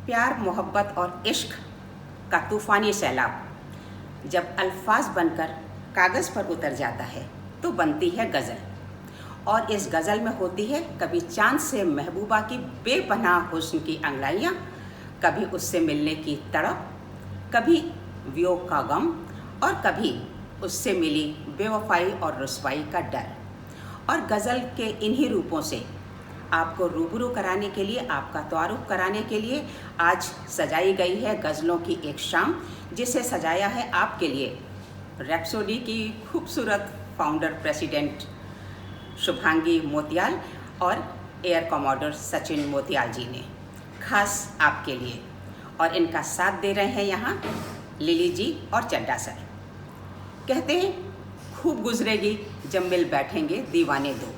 प्यार, मोहब्बत और इश्क का तूफ़ानी सैलाब जब अल्फाज बनकर कागज़ पर उतर जाता है तो बनती है गज़ल। और इस गज़ल में होती है कभी चाँद से महबूबा की बेपनाह हुस्न की अंगड़ाइयाँ, कभी उससे मिलने की तड़प, कभी वियोग का गम और कभी उससे मिली बेवफाई और रुसवाई का डर। और गज़ल के इन्हीं रूपों से आपको रूबरू कराने के लिए, आपका तारुफ कराने के लिए आज सजाई गई है गज़लों की एक शाम, जिसे सजाया है आपके लिए रैप्सोडी की खूबसूरत फाउंडर प्रेसिडेंट शुभांगी मोतियाल और एयर कमोडोर सचिन मोतियाल जी ने, खास आपके लिए। और इनका साथ दे रहे हैं यहाँ लिली जी और चड्डा सर। कहते हैं खूब गुजरेगी जब मिल बैठेंगे दीवाने दो,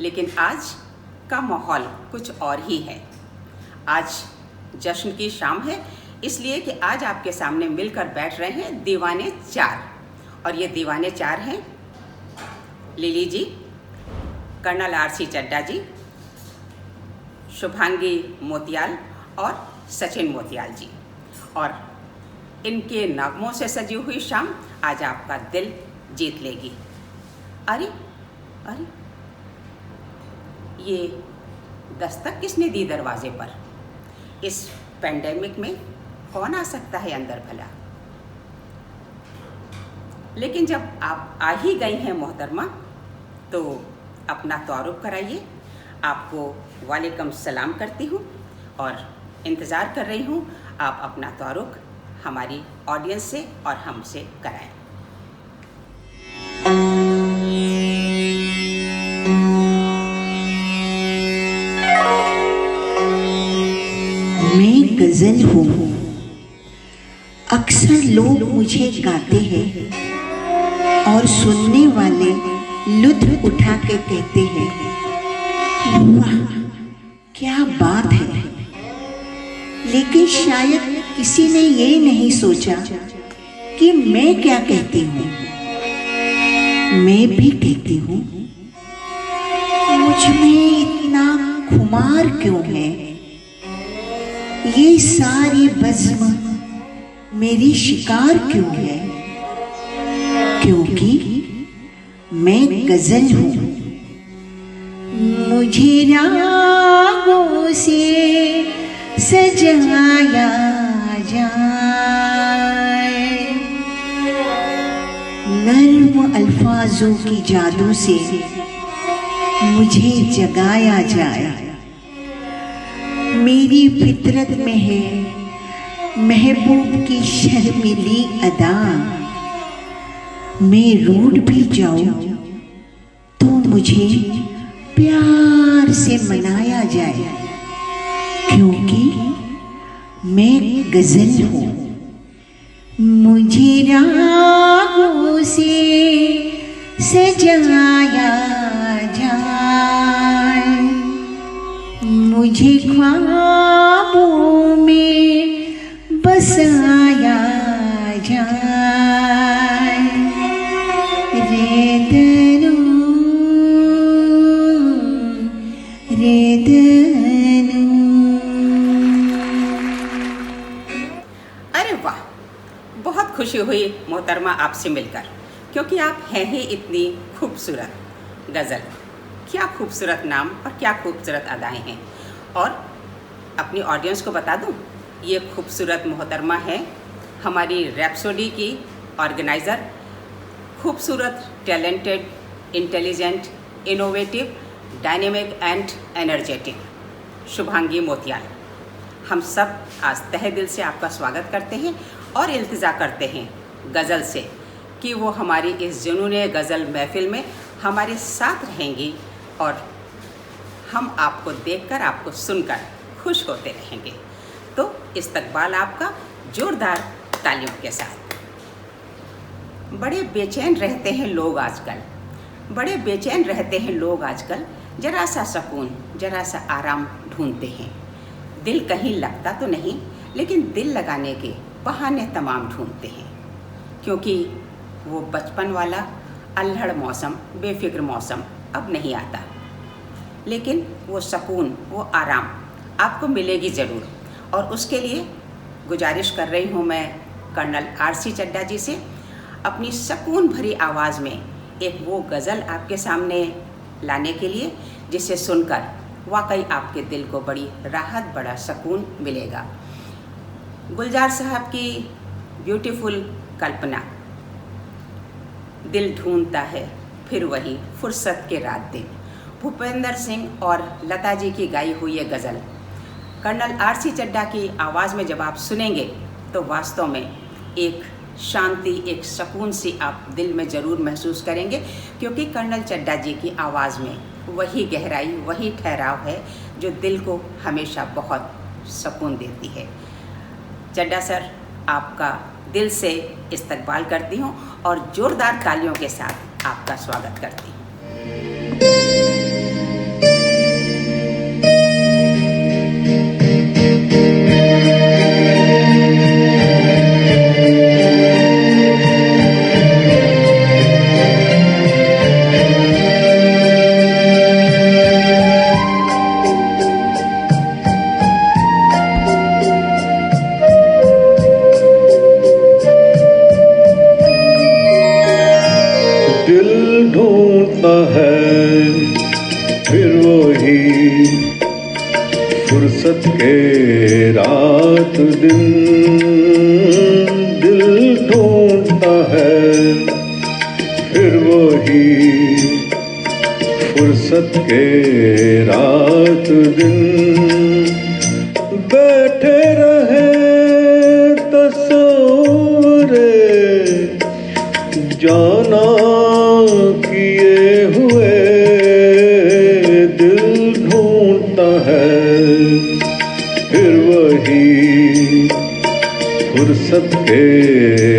लेकिन आज का माहौल कुछ और ही है। आज जश्न की शाम है, इसलिए कि आज आपके सामने मिलकर बैठ रहे हैं दीवाने चार। और ये दीवाने चार हैं लिली जी, कर्नल आर.सी. चड्डा जी, शुभांगी मोतियाल और सचिन मोतियाल जी। और इनके नगमों से सजी हुई शाम आज आपका दिल जीत लेगी। अरे अरे, ये दस्तक किसने दी दरवाजे पर? इस पेंडेमिक में कौन आ सकता है अंदर भला? लेकिन जब आप आ ही गई हैं मोहतरमा, तो अपना तारुफ कराइए। आपको वालेकुम सलाम करती हूँ और इंतज़ार कर रही हूँ आप अपना तारुफ हमारी ऑडियंस से और हमसे कराएं। मैं गजल हूँ, अक्सर लोग मुझे गाते हैं और सुनने वाले लुत्फ उठा के कहते हैं, वाह क्या बात है। लेकिन शायद किसी ने ये नहीं सोचा कि मैं क्या कहती हूँ। मैं भी कहती हूँ, मुझ में इतना खुमार क्यों है? ये सारी बज़्म मेरी शिकार क्यों है? क्योंकि मैं गजल हूँ। मुझे रागों से सजाया जाए, नर्म अल्फाजों की जादू से मुझे जगाया जाए। मेरी फितरत में है महबूब की शर्मीली अदा। मैं रूठ भी जाऊं तो मुझे प्यार से मनाया जाए, क्योंकि मैं गजल हूँ। मुझे रागों से सजाया जाए, मुझे ख्वाबों में बसाया जाए। रे दरू रे दरू। अरे वाह, बहुत खुशी हुई मोहतरमा आपसे मिलकर, क्योंकि आप हैं ही इतनी खूबसूरत। गज़ल, क्या खूबसूरत नाम और क्या खूबसूरत अदाएं हैं। और अपनी ऑडियंस को बता दूं, ये खूबसूरत मोहतरमा है हमारी रैप्सोडी की ऑर्गेनाइज़र, खूबसूरत, talented, intelligent, innovative, dynamic and energetic Shubhangi Motiyal. हम सब आज तहे दिल से आपका स्वागत करते हैं और इल्तिजा करते हैं गज़ल से कि वो हमारी इस जुनूने गज़ल महफ़िल में हमारे साथ रहेंगी और हम आपको देखकर, आपको सुनकर खुश होते रहेंगे। तो इस्तकबाल आपका जोरदार तालियों के साथ। बड़े बेचैन रहते हैं लोग आजकल, बड़े बेचैन रहते हैं लोग आजकल। ज़रा सा सुकून, ज़रा सा आराम ढूंढते हैं। दिल कहीं लगता तो नहीं, लेकिन दिल लगाने के बहाने तमाम ढूंढते हैं, क्योंकि वो बचपन वाला अल्हड़ मौसम, बेफिक्र मौसम अब नहीं आता। लेकिन वो सुकून, वो आराम आपको मिलेगी ज़रूर। और उसके लिए गुजारिश कर रही हूँ मैं कर्नल आरसी चड्ढा जी से, अपनी सुकून भरी आवाज़ में एक वो गज़ल आपके सामने लाने के लिए जिसे सुनकर वाकई आपके दिल को बड़ी राहत, बड़ा सुकून मिलेगा। गुलजार साहब की ब्यूटीफुल कल्पना, दिल ढूंढता है फिर वही फुर्सत के रात दिन, भूपेंद्र सिंह और लता जी की गाई हुई ये गज़ल कर्नल आरसी चड्ढा की आवाज़ में जब आप सुनेंगे तो वास्तव में एक शांति, एक सुकून सी आप दिल में ज़रूर महसूस करेंगे, क्योंकि कर्नल चड्ढा जी की आवाज़ में वही गहराई, वही ठहराव है जो दिल को हमेशा बहुत सुकून देती है। चड्ढा सर, आपका दिल से इस्तकबाल करती हूँ और ज़ोरदार तालियों के साथ आपका स्वागत करती हूँ। फुर्सत के रात दिन दिल ढूंढता है, फिर वही फुर्सत के रात दिन बैठे रहे तस्वीरे जाना किए हुए दिल ढूंढता है, फिर वही फुर्सत के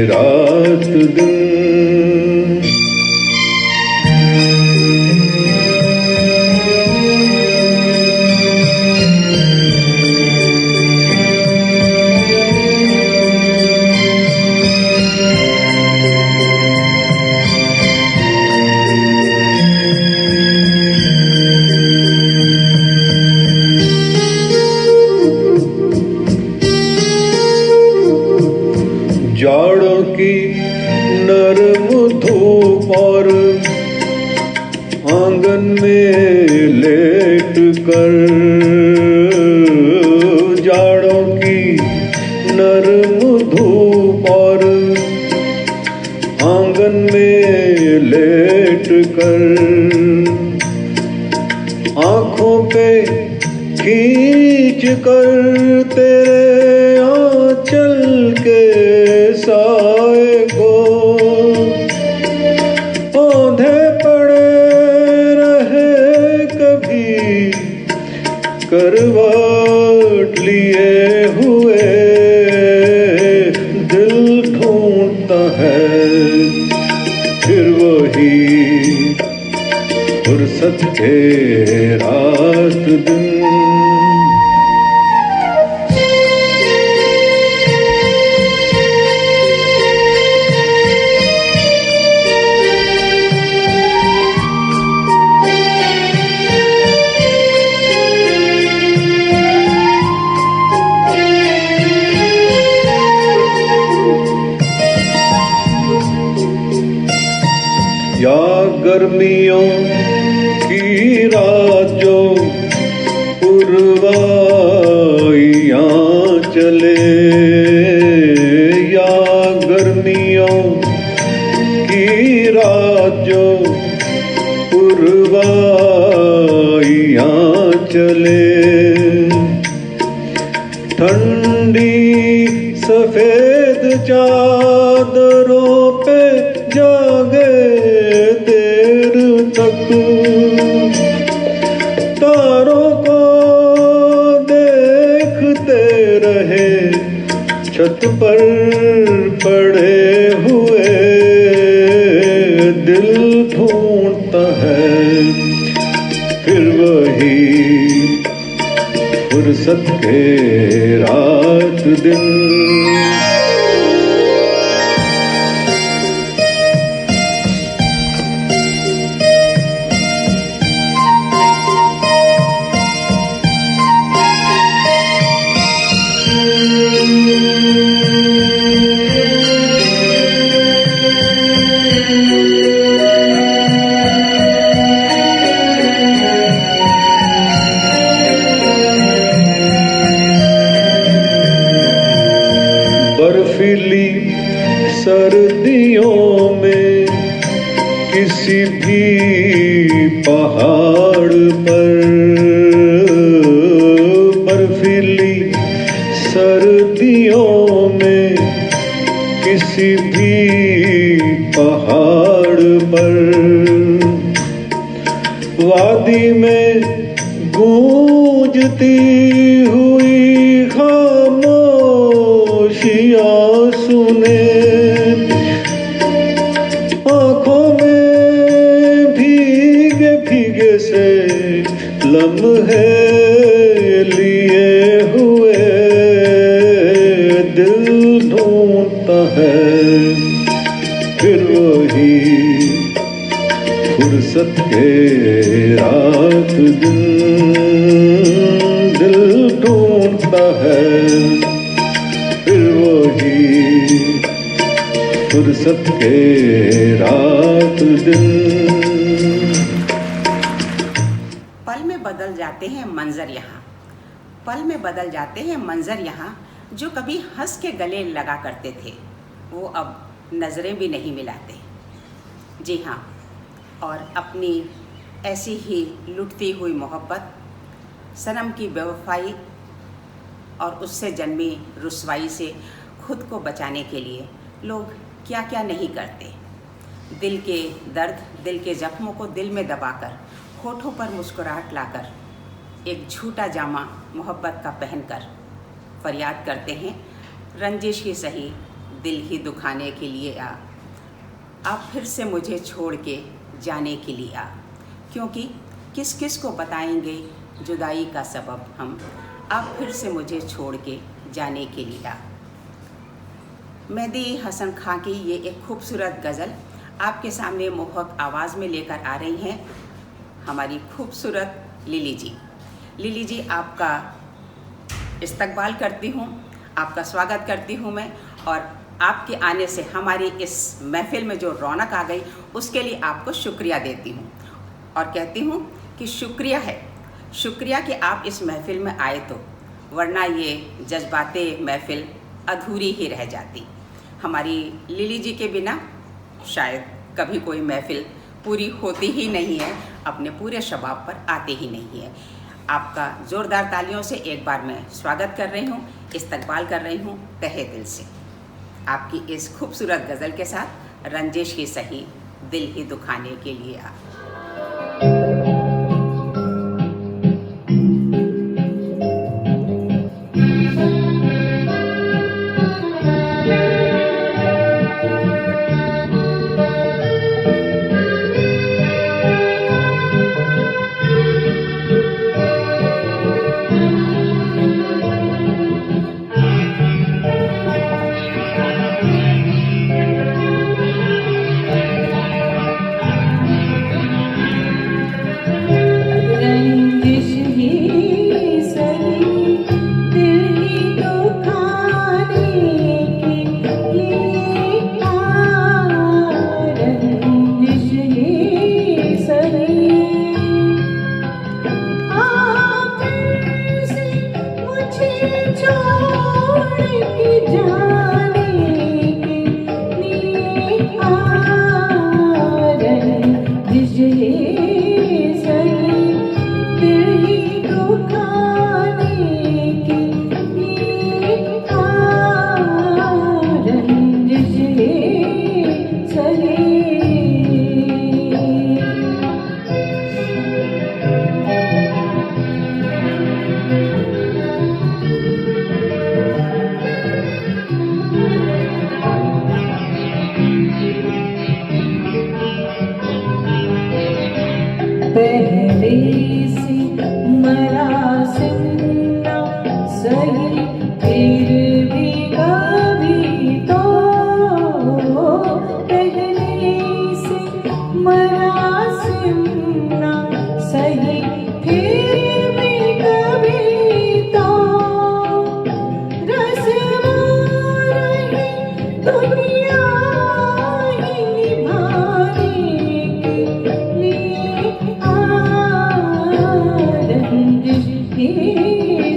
रात दिन। जाड़ों की नरम धूप और आंगन में लेट कर, जाड़ों की नरम धूप और आंगन में लेट कर, आँखों पे खींच कर तेरे आंचल के साए को औंधे पड़े रहे कभी करवट लिए हुए दिल ढूंढता है, फिर वही फुर्सत के रात दिन। या गर्मियों की रात जो पुरवाइयाँ चले, या गर्मियों की रात जो पुरवाइयाँ चले, ठंडी सफेद चादरों पे जागे देर तक, तारों को देखते रहे छत पर पड़े हुए दिल ढूंढता है, फिर वही फुर्सत के रात दिन। किसी भी पहाड़ पर बर्फीली सर्दियों में किसी भी पहाड़ पर वादी में गूंजती हुई खामोशियां सुने आंखों में भीगे भीगे से लम्हे लिए हुए दिल ढूंढता है फिर वही फुर्सत के रात दिन दिल ढूंढता है फिर वही फुर्सत के रात दिन। पल में बदल जाते हैं मंजर यहाँ, पल में बदल जाते हैं मंजर यहाँ। जो कभी हंस के गले लगा करते थे वो अब नज़रें भी नहीं मिलाते। जी हाँ, और अपनी ऐसी ही लुटती हुई मोहब्बत, सनम की बेवफाई और उससे जन्मी रुसवाई से खुद को बचाने के लिए लोग क्या क्या नहीं करते। दिल के दर्द, दिल के जख्मों को दिल में दबाकर, होठों पर मुस्कुराहट लाकर, एक झूठा जामा मोहब्बत का पहनकर फरियाद करते हैं, रंजिश ही सही दिल ही दुखाने के लिए आप फिर से मुझे छोड़ के जाने के लिए क्योंकि किस किस को बताएंगे जुदाई का सबब हम, आप फिर से मुझे छोड़ के जाने के लिए मेहदी हसन खां की ये एक खूबसूरत गज़ल आपके सामने मोहक आवाज़ में लेकर आ रही हैं हमारी खूबसूरत लिली जी। लिली जी, आपका इस्तकबाल करती हूँ, आपका स्वागत करती हूँ मैं, और आपके आने से हमारी इस महफ़िल में जो रौनक आ गई उसके लिए आपको शुक्रिया देती हूँ और कहती हूँ कि शुक्रिया कि आप इस महफ़िल में आए, तो वरना ये जज्बाते महफ़िल अधूरी ही रह जाती। हमारी लिली जी के बिना शायद कभी कोई महफ़िल पूरी होती ही नहीं है, अपने पूरे शबाब पर आते ही नहीं है। आपका ज़ोरदार तालियों से एक बार मैं स्वागत कर रही हूँ, इस्तकबाल कर रही हूँ तहे दिल से आपकी इस खूबसूरत गज़ल के साथ, रंजिश ही सही दिल ही दुखाने के लिए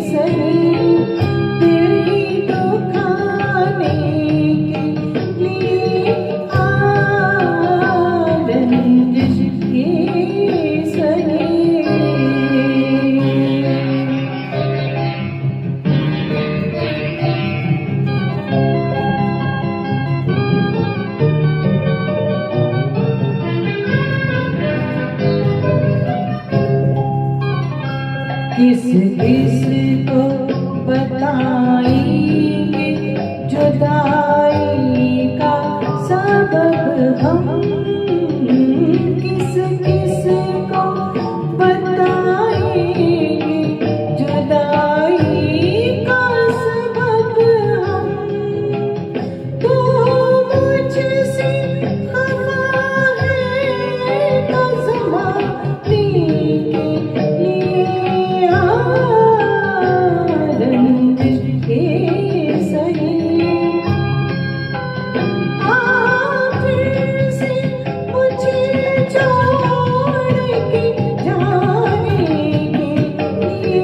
सही तेरी किसको बताएंगे जुदाई का सबब हम, किस किस को बताएंगे जुदाई का सबब हम। तू मुझसे खफा है तो ज़माने के लिए रंजिश के सही। फिर से मुझे छोड़ के जाने के लिए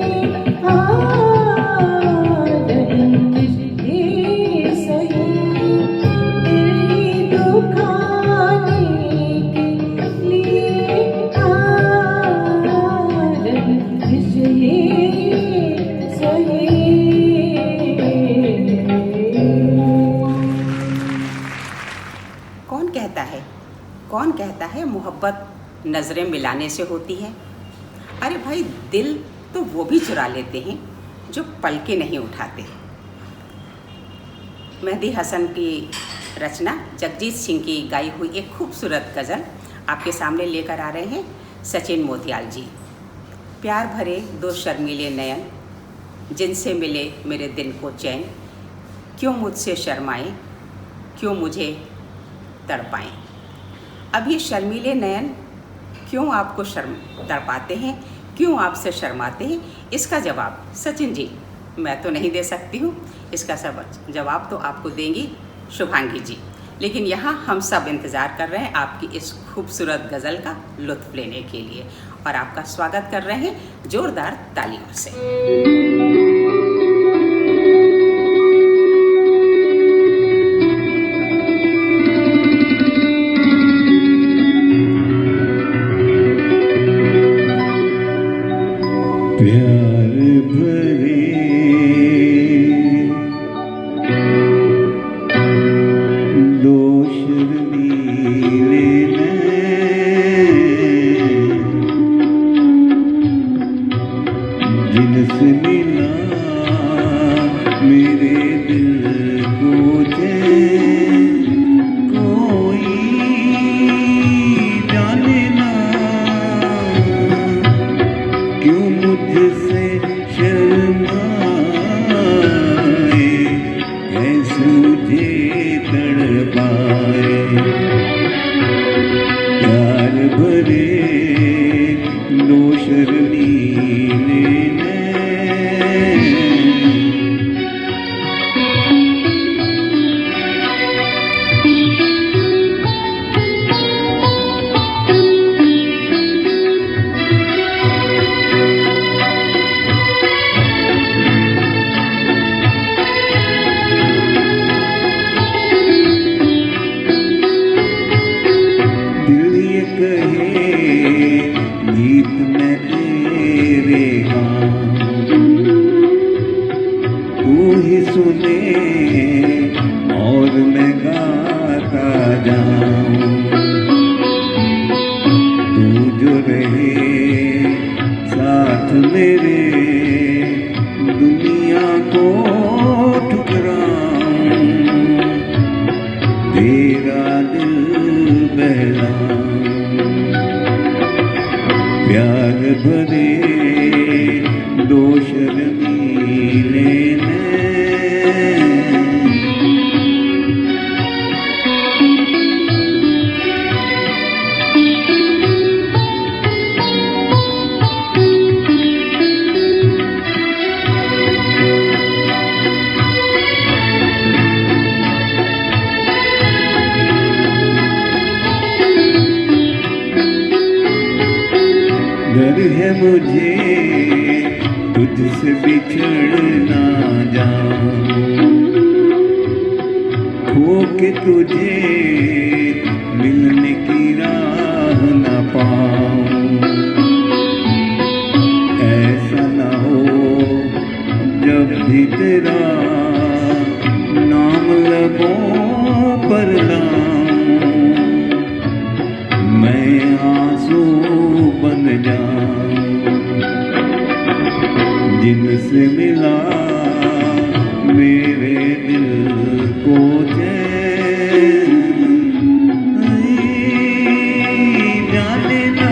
रंजिश के सही। दिल दुखाने के लिए रंजिश ये सही। कौन कहता है मोहब्बत नज़रें मिलाने से होती है। अरे भाई, दिल तो वो भी चुरा लेते हैं जो पलकें नहीं उठाते। मेहदी हसन की रचना जगजीत सिंह की गाई हुई एक खूबसूरत गज़ल आपके सामने लेकर आ रहे हैं सचिन मोतियाल जी। प्यार भरे दो शर्मीले नयन, जिनसे मिले मेरे दिल को चैन, क्यों मुझसे शर्माएं, क्यों मुझे तड़पाएं। अब ये शर्मीले नयन क्यों आपको तड़पाते हैं, क्यों आपसे शर्माते हैं, इसका जवाब सचिन जी मैं तो नहीं दे सकती हूँ। इसका सब जवाब तो आपको देंगी शुभांगी जी। लेकिन यहाँ हम सब इंतज़ार कर रहे हैं आपकी इस खूबसूरत गज़ल का लुत्फ़ लेने के लिए, और आपका स्वागत कर रहे हैं ज़ोरदार तालियों से। प्यार भरे दो शर्मीले नैन, जिनसे मिला मेरे दिल को चैन, कोई जाने ना क्यों मुझसे शर्माए, कैसे मुझे तड़पाए। प्यार भरे दो शर्मीले नैन, दिल ये कहे गीत मैं तेरे गाऊं, तू ही सुने और मैं गाता जाऊं। तू जो रहे साथ मेरे, दुनिया को ठुकराऊं, तेरा दिल बहलाऊं। प्यार भरे दो शर्मीले नैन, डर है मुझे तुझसे बिछड़ ना जाऊं, खो के तुझे मिलने की राह ना पाऊं। ऐसा ना हो जब भी तेरा नाम लबों पर लाऊं, मैं आंसू बन जाऊं। जिन तुझसे मिला मेरे दिल को चैन जाने ना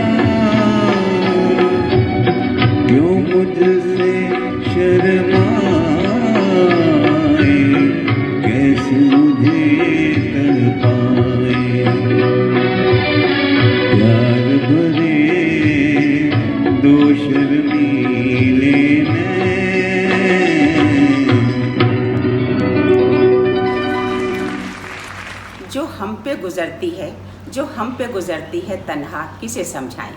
क्यों मुझसे शर्माए कैसे मुझे तड़पाए प्यार भरे दो शर्मीले जो हम पे गुजरती है तन्हा किसे समझाएं,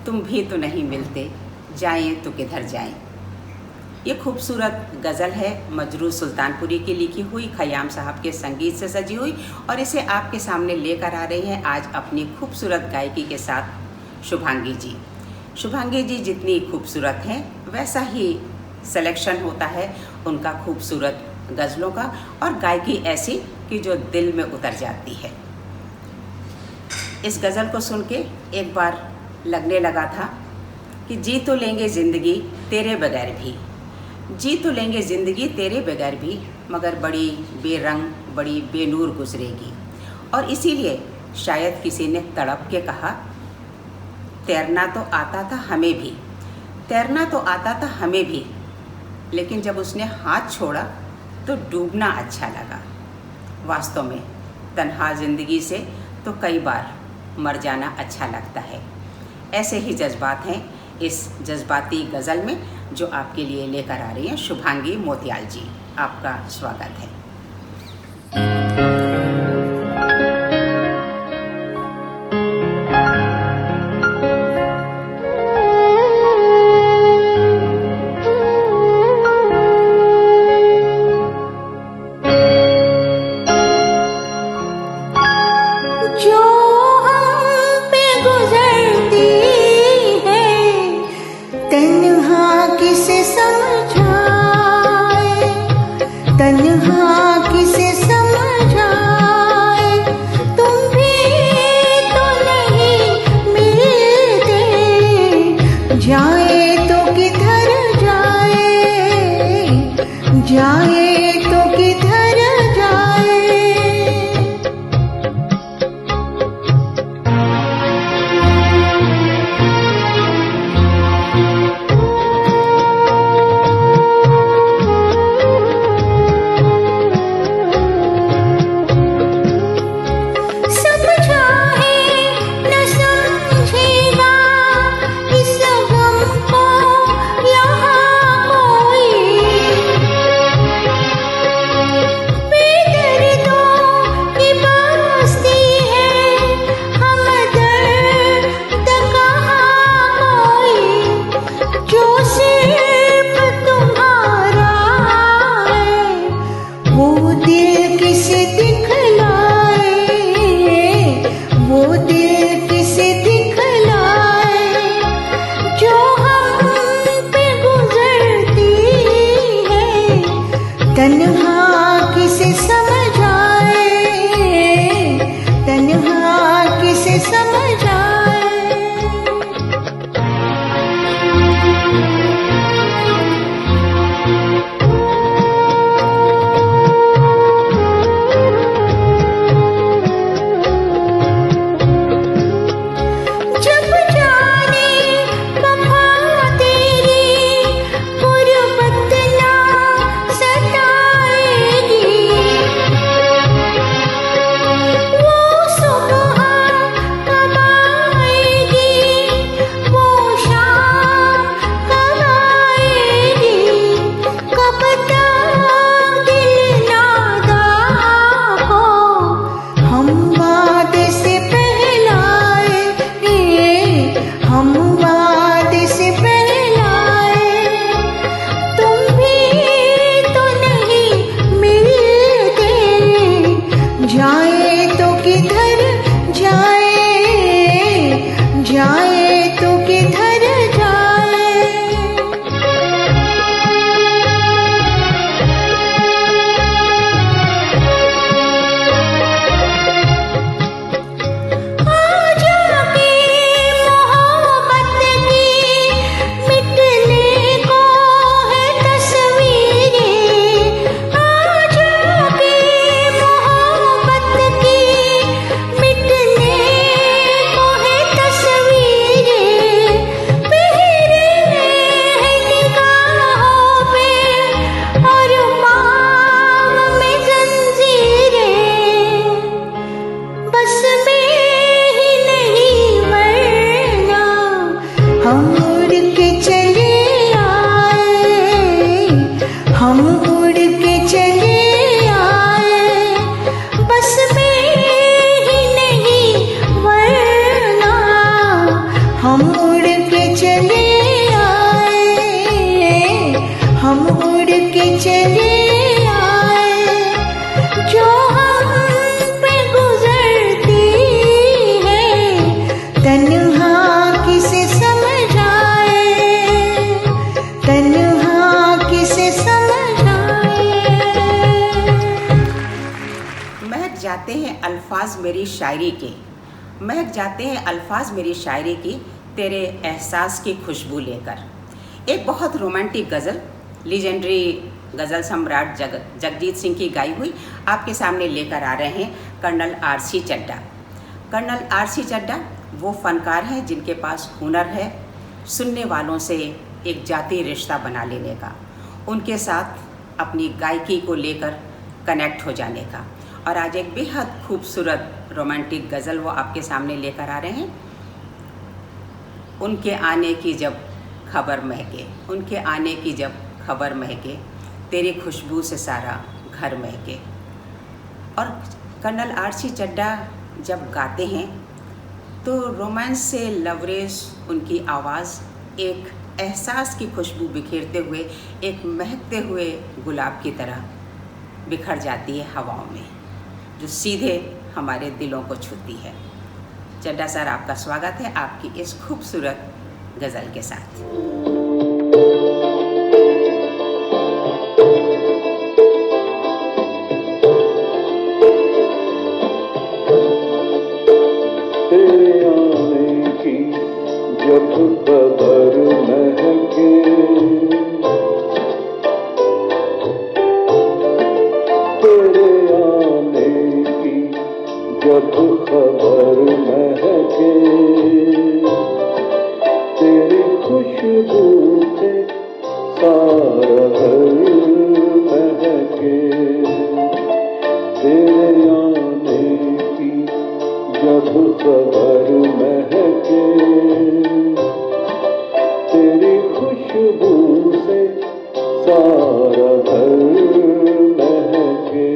तुम भी तो नहीं मिलते, जाएं तो किधर जाएं। ये खूबसूरत गज़ल है मजरू सुल्तानपुरी की लिखी हुई, खयाम साहब के संगीत से सजी हुई, और इसे आपके सामने लेकर आ रही हैं आज अपनी खूबसूरत गायकी के साथ शुभांगी जी। शुभांगी जी जितनी खूबसूरत हैं वैसा ही सिलेक्शन होता है उनका खूबसूरत गज़लों का, और गायकी ऐसी कि जो दिल में उतर जाती है। इस गज़ल को सुन के एक बार लगने लगा था कि जी तो लेंगे ज़िंदगी तेरे बगैर भी, जी तो लेंगे ज़िंदगी तेरे बगैर भी, मगर बड़ी बेरंग बड़ी बेनूर गुजरेगी। और इसीलिए शायद किसी ने तड़प के कहा, तैरना तो आता था हमें भी, तैरना तो आता था हमें भी, लेकिन जब उसने हाथ छोड़ा तो डूबना अच्छा लगा। वास्तव में तन्हा ज़िंदगी से तो कई बार मर जाना अच्छा लगता है। ऐसे ही जज्बात हैं इस जज्बाती गज़ल में जो आपके लिए लेकर आ रही हैं शुभांगी मोतियाल जी। आपका स्वागत है। जाए तो किधर जाए। उड़ के चले आए, बस में ही नहीं वरना हम उड़ के चले आए, हम उड़ के चले आए। जो हम पे गुजरती है तन्हा किसे समझ आए, तन्हा किसे समझ आए। महक जाते हैं अल्फाज मेरी शायरी के, महक जाते हैं अल्फाज मेरी शायरी की, तेरे एहसास की खुशबू लेकर। एक बहुत रोमांटिक गज़ल, लीजेंडरी गज़ल सम्राट जगजीत सिंह की गाई हुई आपके सामने लेकर आ रहे हैं colonel R C. Chadha. Colonel R C. Chadha वो फ़नकार हैं जिनके पास हुनर है सुनने वालों से एक जाती रिश्ता बना लेने का, उनके साथ अपनी गायकी को लेकर कनेक्ट हो जाने का। और आज एक बेहद खूबसूरत रोमांटिक गज़ल वो आपके सामने लेकर आ रहे हैं। उनके आने की जब खबर महके, उनके आने की जब खबर महके, तेरी खुशबू से सारा घर महके। और कर्नल आर.सी. चड्ढा जब गाते हैं तो रोमांस से लवरेज उनकी आवाज़ एक एहसास की खुशबू बिखेरते हुए एक महकते हुए गुलाब की तरह बिखर जाती है हवाओं में, जो सीधे हमारे दिलों को छूती है। चड्ढा सर, आपका स्वागत है आपकी इस खूबसूरत गज़ल के साथ। तेरे आने की जब खबर महके, तेरे आने की जब खबर महके, तेरी खुशबू से सारा घर महके। तेरे आने की जब खबर महके, तेरी खुशबू से सारा घर महके।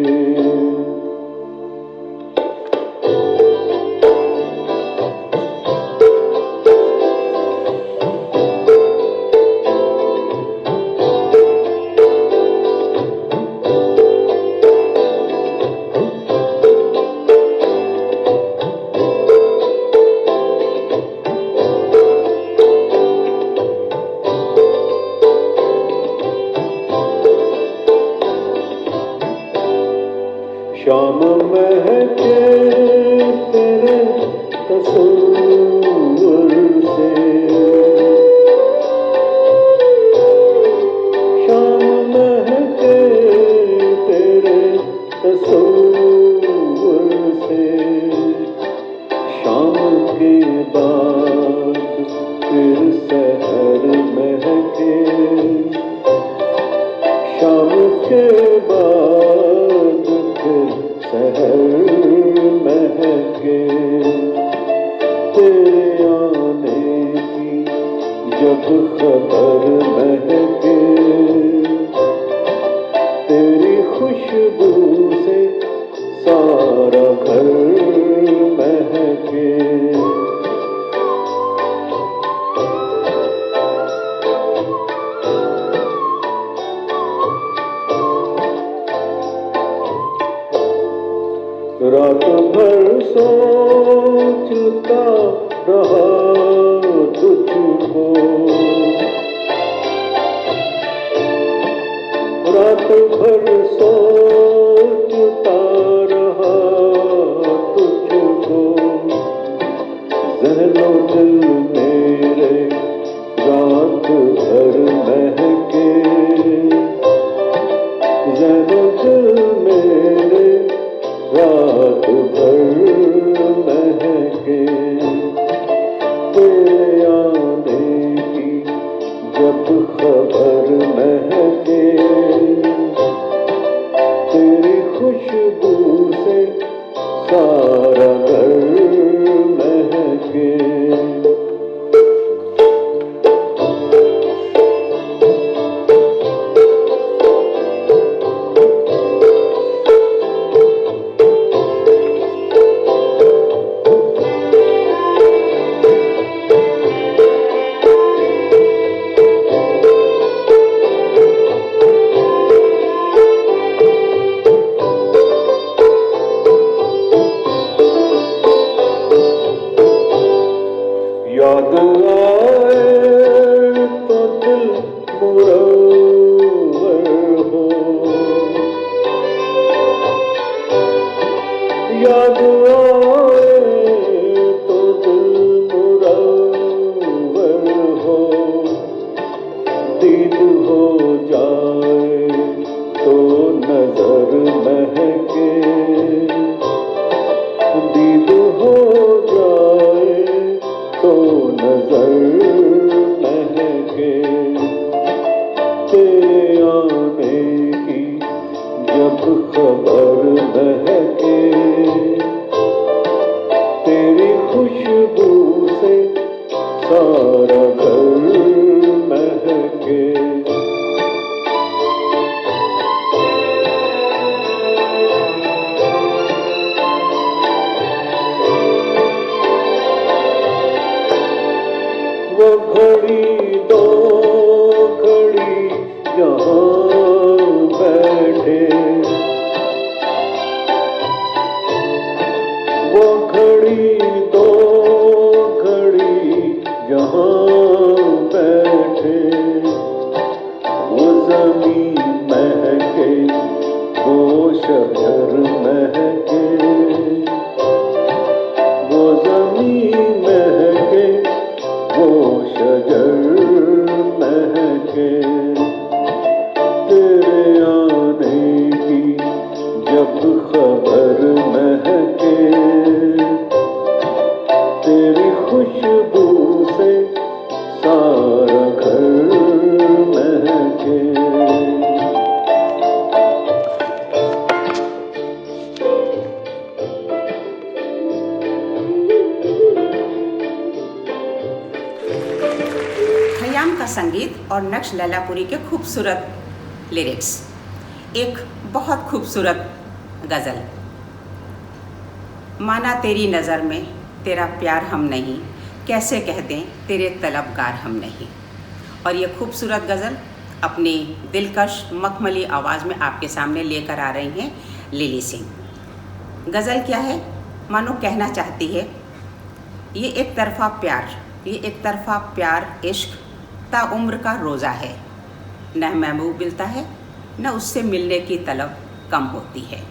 शाम महके तेरे तस्वीर से, शाम महके तेरे तस्वीर से। शाम के बाद फिर सहर महके, शाम के बाद सहर महके। तेरे आने की जब खबर महके, तेरी खुशबू से सारा घर महके। रात भर सोचता रहा तुझको, रात भर सोचता रहा तुझको। ज़हनो दिल मेरे रात भर महके, ज़हनो दिल मेरे रात भर महके। तेरे आने की जब खबर महके, तेरी खुशबू से सारा घर महके। याद आए तो दिल मुरव्वर हो, दीद हो जाए तो नजर महके, दीद हो जाए तो नजर महके। तेरे आने की जब खबर महके, तेरी खुशबू से सारा घर महके। वो घड़ी दो घड़ी जहाँ बैठे, वो घड़ी दो घड़ी जहाँ बैठे, वो ज़मीन महके, वो शहर महके, वो ज़मीन महके, वो शजर महके। तेरे आने की जब खबर महके, तेरी खुशबू से सारा घर महके। खयाम का संगीत और नक्श लैलापुरी के खूबसूरत लिरिक्स। एक बहुत खूबसूरत गज़ल। माना तेरी नज़र में तेरा प्यार हम नहीं, कैसे कह दें तेरे तलबगार हम नहीं। और ये खूबसूरत गज़ल अपनी दिलकश मखमली आवाज़ में आपके सामने लेकर आ रही हैं लिली सिंह। गज़ल क्या है? मानो कहना चाहती है ये एक तरफ़ा प्यार, ये एक तरफ़ा प्यार इश्क ताउम्र का रोज़ा है, न महबूब मिलता है न उससे मिलने की तलब कम होती है।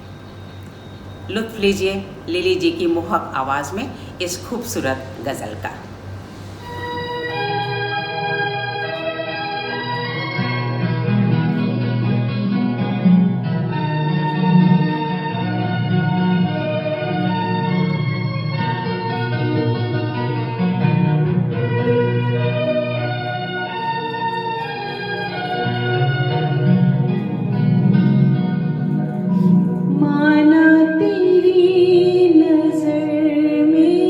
लुत्फ़ लीजिए लिली जी की मोहक आवाज़ में इस खूबसूरत गज़ल का। माना तेरी नजर में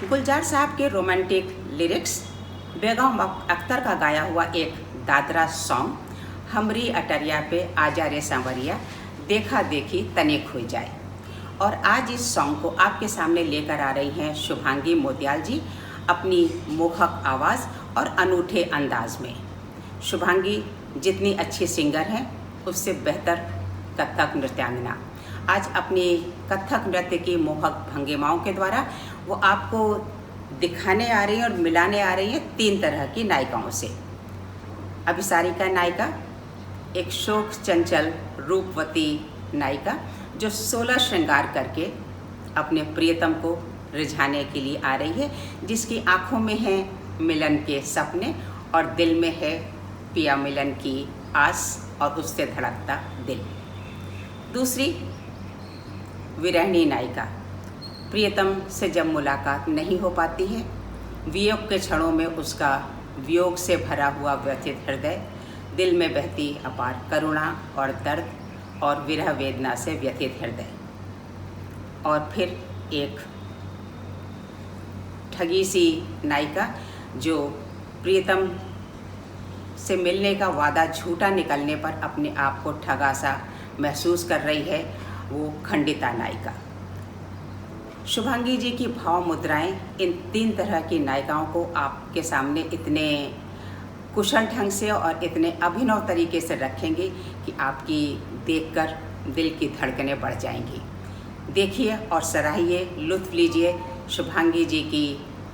गुलजार साहब के रोमांटिक लिरिक्स, बेगम अख्तर का गाया हुआ एक दादरा सॉन्ग, हमरी अटरिया पे आजा रे सांवरिया, देखा देखी तनिक हो जाए। और आज इस सॉन्ग को आपके सामने लेकर आ रही हैं शुभांगी मोतियाल जी अपनी मोहक आवाज़ और अनूठे अंदाज में। शुभांगी जितनी अच्छी सिंगर हैं उससे बेहतर कथक नृत्यांगना। आज अपनी कथक नृत्य की मोहक भंगिमाओं के द्वारा वो आपको दिखाने आ रही हैं और मिलाने आ रही हैं 3 तरह की नायिकाओं से। अभिसारिका नायिका, एक शोक चंचल रूपवती नायिका जो 16 श्रृंगार करके अपने प्रियतम को रिझाने के लिए आ रही है, जिसकी आँखों में है मिलन के सपने और दिल में है पिया मिलन की आस और उससे धड़कता दिल। दूसरी विरहणी नायिका, प्रियतम से जब मुलाकात नहीं हो पाती है, वियोग के क्षणों में उसका वियोग से भरा हुआ व्यथित हृदय, दिल में बहती अपार करुणा और दर्द और विरह वेदना से व्यथित हृदय। और फिर एक ठगी सी नायिका जो प्रियतम से मिलने का वादा झूठा निकलने पर अपने आप को ठगा सा महसूस कर रही है, वो खंडिता नायिका। शुभांगी जी की भाव मुद्राएं इन 3 तरह की नायिकाओं को आपके सामने इतने कुशल ढंग से और इतने अभिनव तरीके से रखेंगे कि आपकी देखकर दिल की धड़कनें बढ़ जाएंगी। देखिए और सराहिए, लुत्फ़ लीजिए शुभांगी जी की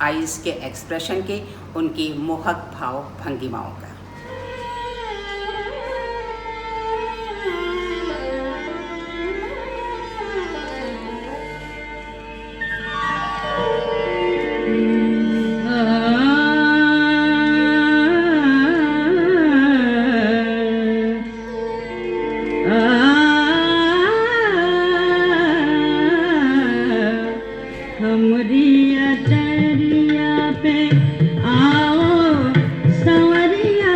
आइज़ के एक्सप्रेशन के, उनकी मोहक भाव भंगिमाओं का। हमरी अटरिया पे आओ संवरिया,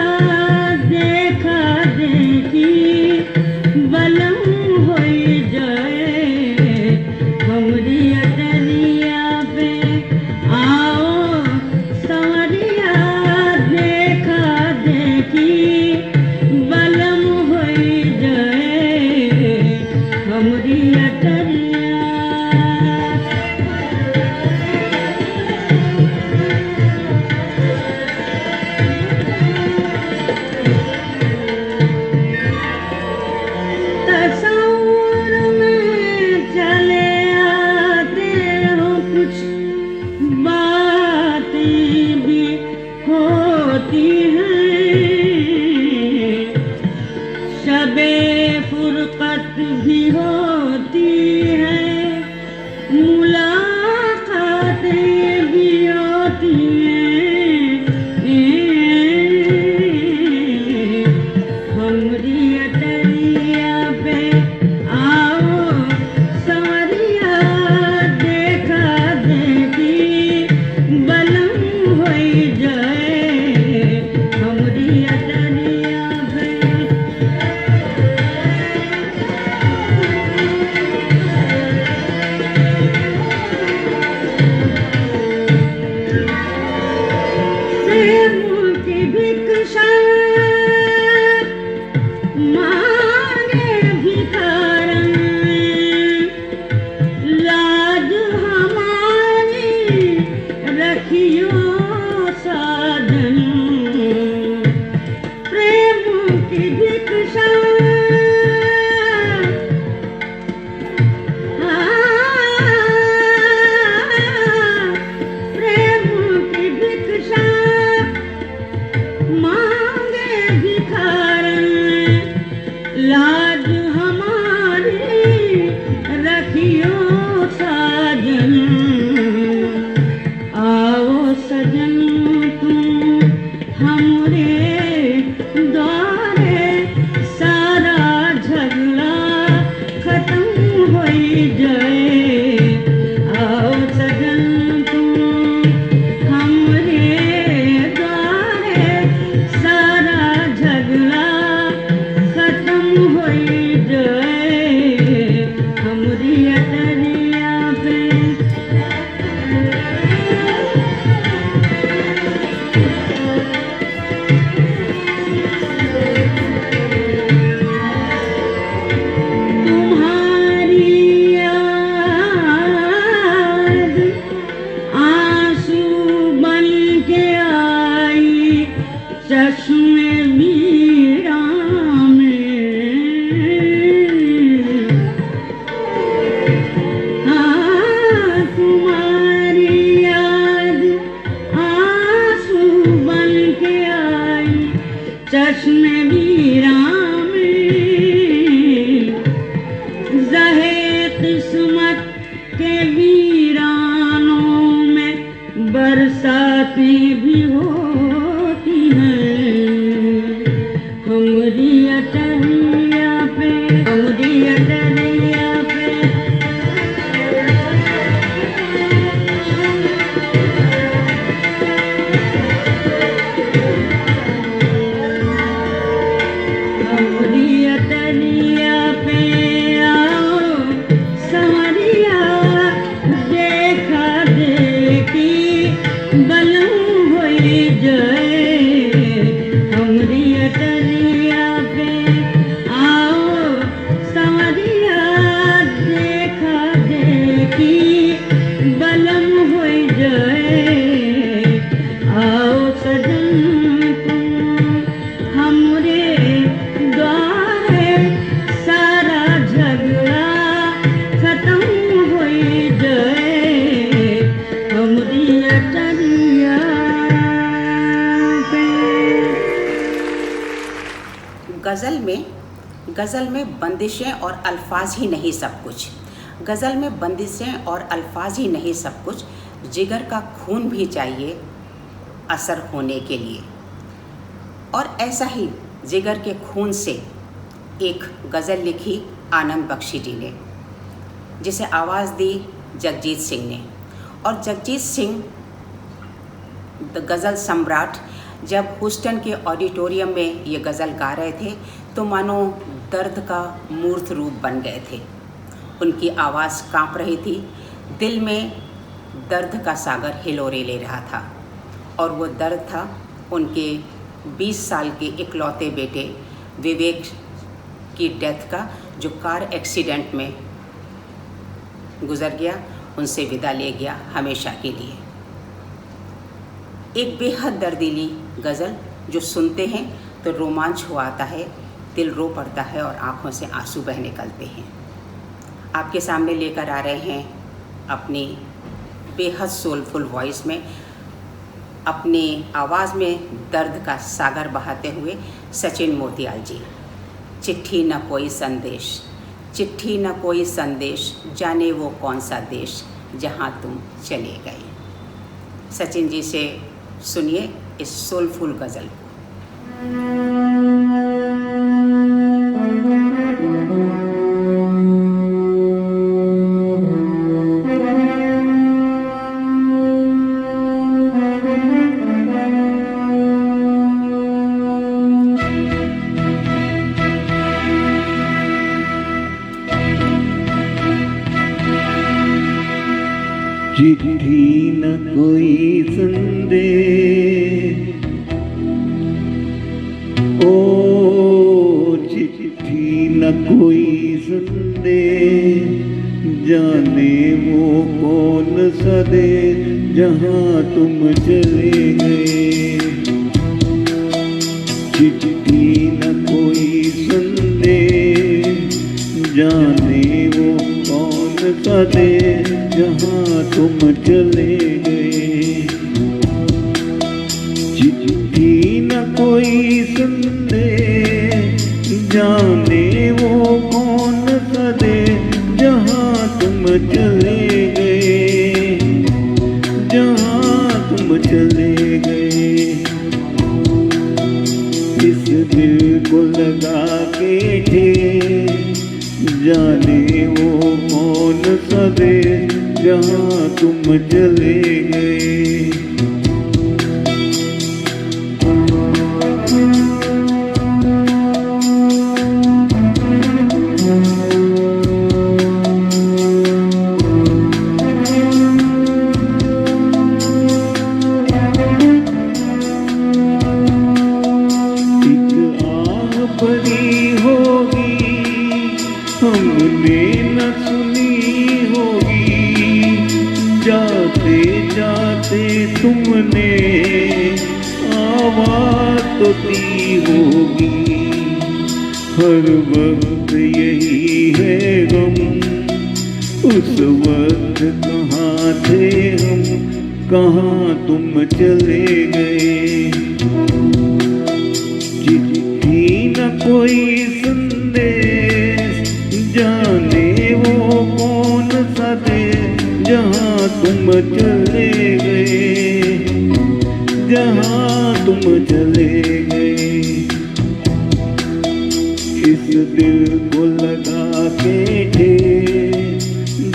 देखा देखी बलम होई जाए। हमरी अटरिया पे आओ संवरिया, देखा देखी बलम होई जाए। हमरी अटरिया शबे फुरकत भी होती है, मुलाकातें भी होती हैं। हमरी अटरिया पे आओ संवरिया, देखा देखी बलम होई जाए। हमरी अटरिया पे लाज हमारी रखियो साजन, आओ जश्न वीरां में ज़हे किस्मत के वीरानों में बरसाती भी होती हैं। हमरी अटरिया पे, हमरी अटरिया पे हमरी अटरिया पे आओ संवरिया, देखा देखी बलम होई जाए। हमरी अटरिया पे आओ संवरिया, देखा देखी बलम होई जाए। आओ सजन तुम हमरे द्वारे, सारा झगड़ा खत्म होई जाए। हमरी अटरिया पे। गज़ल में बंदिशें और अल्फाज ही नहीं सब कुछ। गज़ल में बंदिशें और अल्फाज ही नहीं सब कुछ, जिगर का खून भी चाहिए असर होने के लिए। और ऐसा ही जिगर के खून से एक गज़ल लिखी आनंद बख्शी जी ने, जिसे आवाज़ दी जगजीत सिंह ने। और जगजीत सिंह द गज़ल सम्राट जब ह्यूस्टन के ऑडिटोरियम में ये गज़ल गा रहे थे तो मानो दर्द का मूर्त रूप बन गए थे। उनकी आवाज़ कांप रही थी, दिल में दर्द का सागर हिलोरे ले रहा था। और वो दर्द था उनके 20 साल के इकलौते बेटे विवेक की डेथ का, जो कार एक्सीडेंट में गुज़र गया, उनसे विदा ले गया हमेशा के लिए। एक बेहद दर्दीली गज़ल जो सुनते हैं तो रोमांच हो आता है, दिल रो पड़ता है और आँखों से आंसू बह निकलते हैं। आपके सामने लेकर आ रहे हैं अपनी बेहद सोलफुल वॉइस में, अपनी आवाज़ में दर्द का सागर बहाते हुए सचिन मोतियाल जी। चिट्ठी न कोई संदेश, चिट्ठी न कोई संदेश, जाने वो कौन सा देश जहाँ तुम चले गए। सचिन जी से सुनिए इस सोलफुल गज़ल को। चिट्ठी न कोई संदेश, ओ चिट्ठी न कोई संदेश, जाने वो कौन सा देश जहाँ तुम चले गए। चिट्ठी न कोई संदेश, जाने वो कौन सा देश जहाँ तुम चले गए। चिट्ठी न कोई संदेश, जाने वो कौन सा देश जहाँ तुम चले गए, जहाँ तुम चले गए। इस दिल को लगा के थे, जाने वो कौन सा देश जहाँ तुम चले गए। एक आह भरी होगी हमने न सुनी होगी, जाते जाते तुमने आवाज़ तो दी होगी। हर वक्त यही है गम, उस वक्त कहाँ थे हम, कहाँ तुम चले गए। चिट्ठी कोई संदेश, जाने वो कौन सा देश जहाँ तुम चले गए, जहाँ तुम चले गए। इस दिल को लगा के थे,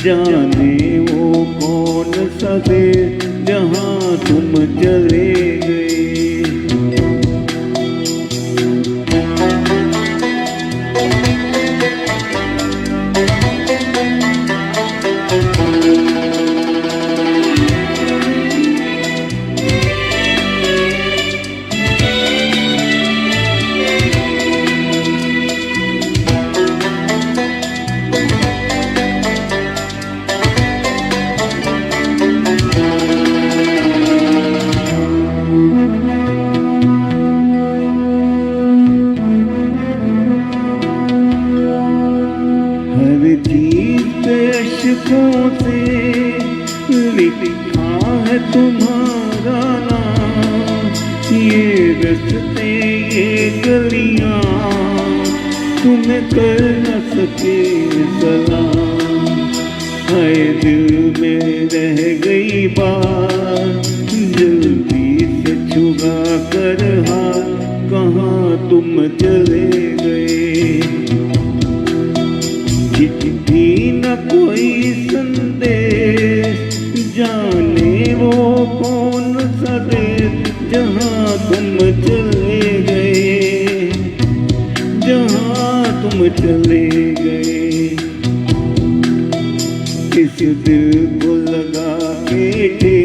जाने वो कौन सा देश जहाँ तुम चले गए। अशकों से लिखा है तुम्हारा नाम, ये रस्ते ये गलियां तुम्हें कर न सके सलाम। हाय दिल में रह गई बात, जल्दी से छुड़ा कर हाथ, कहाँ तुम चले गए। चिट्ठी न कोई संदेश, जाने वो कौन सा देश जहाँ तुम चले गए, जहाँ तुम चले गए। इस दिल को लगा के थे,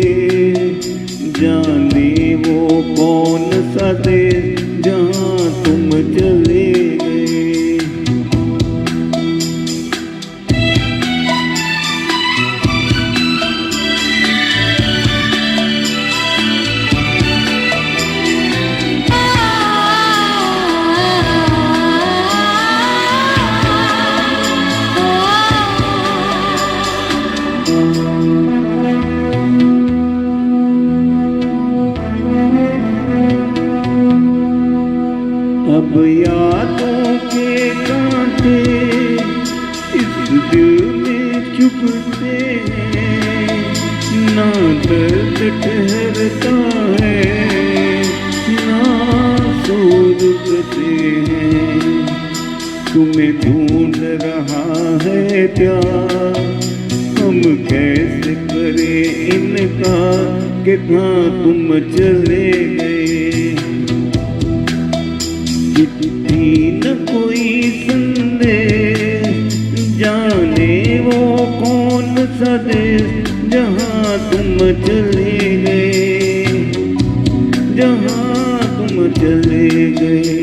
जाने वो कौन सा देश जहाँ तुम चले गए। अब यादों के कांटे इस दिल में चुभते हैं, ना दर्द ठहरता है, ना सो रुकते हैं। तुम्हें ढूंढ रहा है प्यार, हम कैसे करें इनकार कि कहाँ तुम चले गए। चिट्ठी न कोई संदेश, जाने वो कौन सा देश जहाँ तुम चले गए, जहाँ तुम चले गए।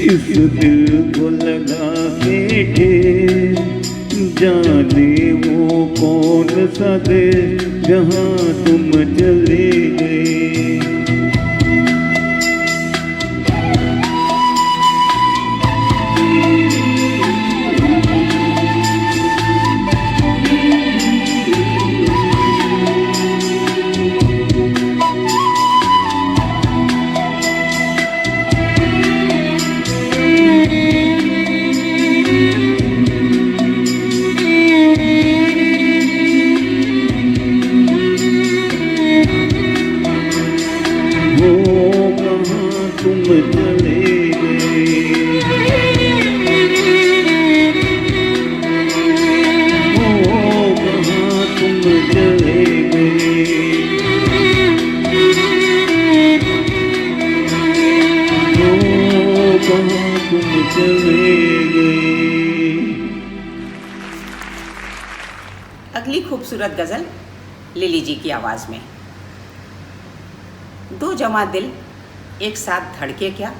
इस दिल को लगा के थे, जाने वो कौन सा देश जहाँ तुम चले गए। तुम चले गए, ओ कहाँ तुम चले गए, ओ कहाँ तुम चले गए। अगली खूबसूरत गज़ल लिली जी की आवाज़ में। दो जवां दिल एक साथ धड़के क्या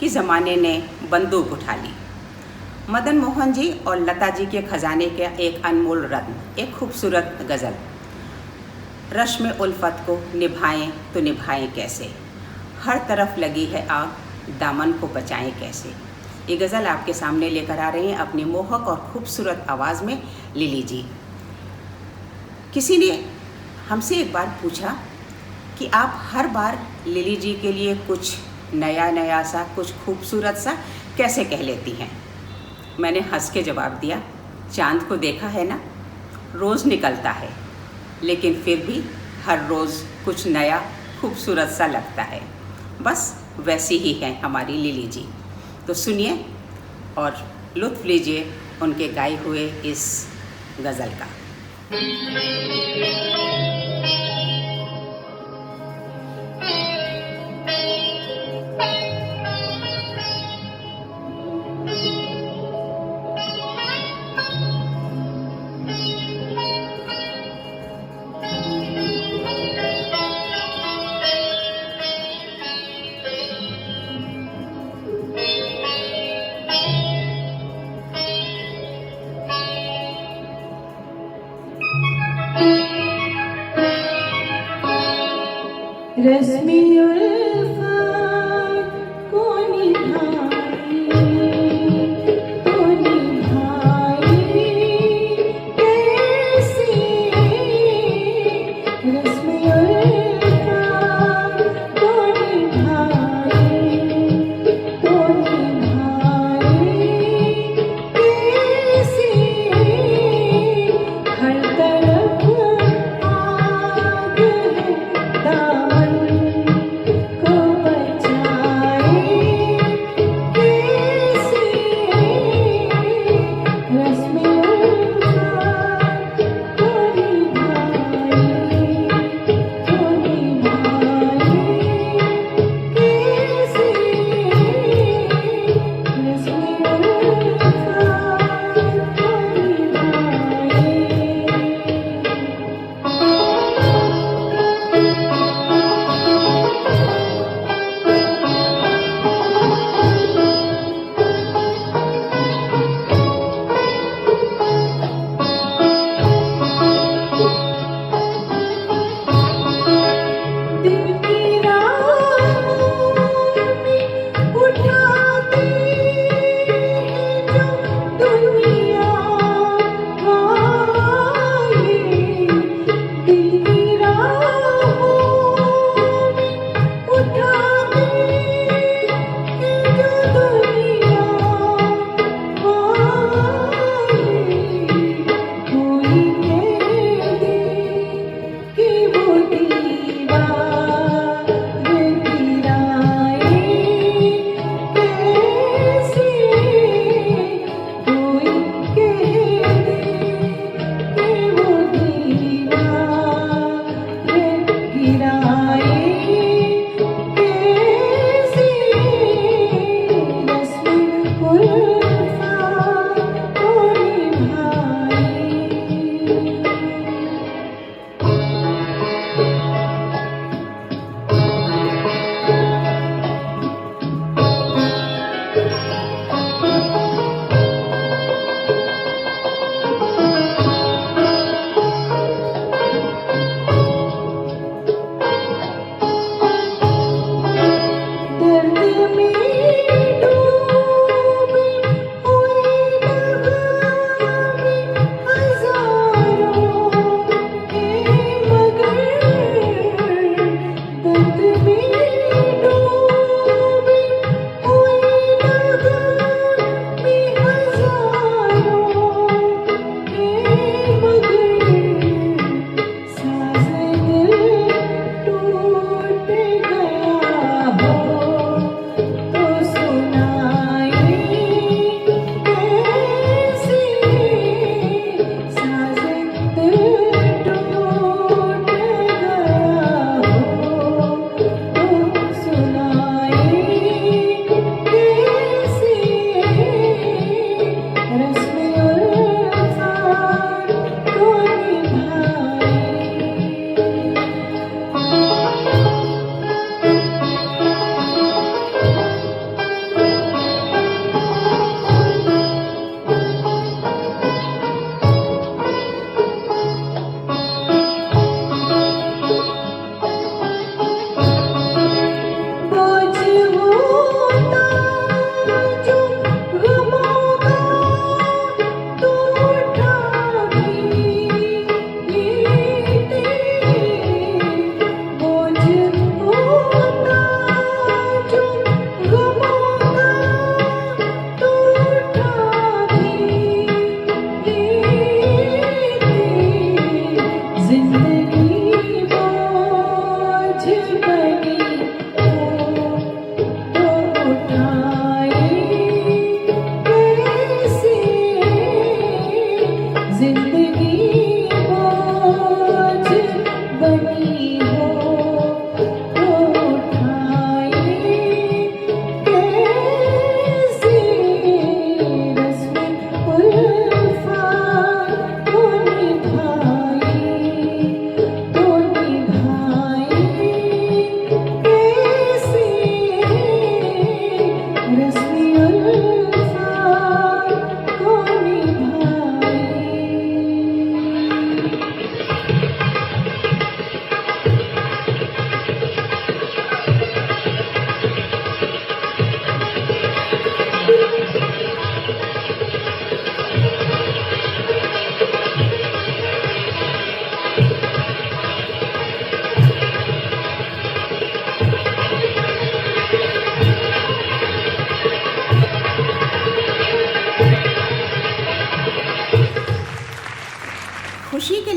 कि ज़माने ने बंदूक उठा ली। मदन मोहन जी और लता जी के खजाने का एक अनमोल रत्न, एक खूबसूरत गज़ल। रश्म उल्फत को निभाएं तो निभाएं कैसे, हर तरफ लगी है आग, दामन को बचाएं कैसे। ये गज़ल आपके सामने लेकर आ रहे हैं अपनी मोहक और खूबसूरत आवाज़ में लिली जी। किसी ने हमसे एक बार पूछा कि आप हर बार लिली जी के लिए कुछ नया नया सा कुछ खूबसूरत सा कैसे कह लेती हैं। मैंने हंस के जवाब दिया, चांद को देखा है ना, रोज़ निकलता है, लेकिन फिर भी हर रोज़ कुछ नया खूबसूरत सा लगता है। बस वैसी ही है हमारी लिली जी। तो सुनिए और लुत्फ़ लीजिए उनके गाए हुए इस गज़ल का। रस्मी उल्फत को निभाई कैसे, रस्मी उल्फत को निभाई कैसे, हर तरफ आग है, दामन को बचाए कैसे, रस्मी उल्फत को निभाए।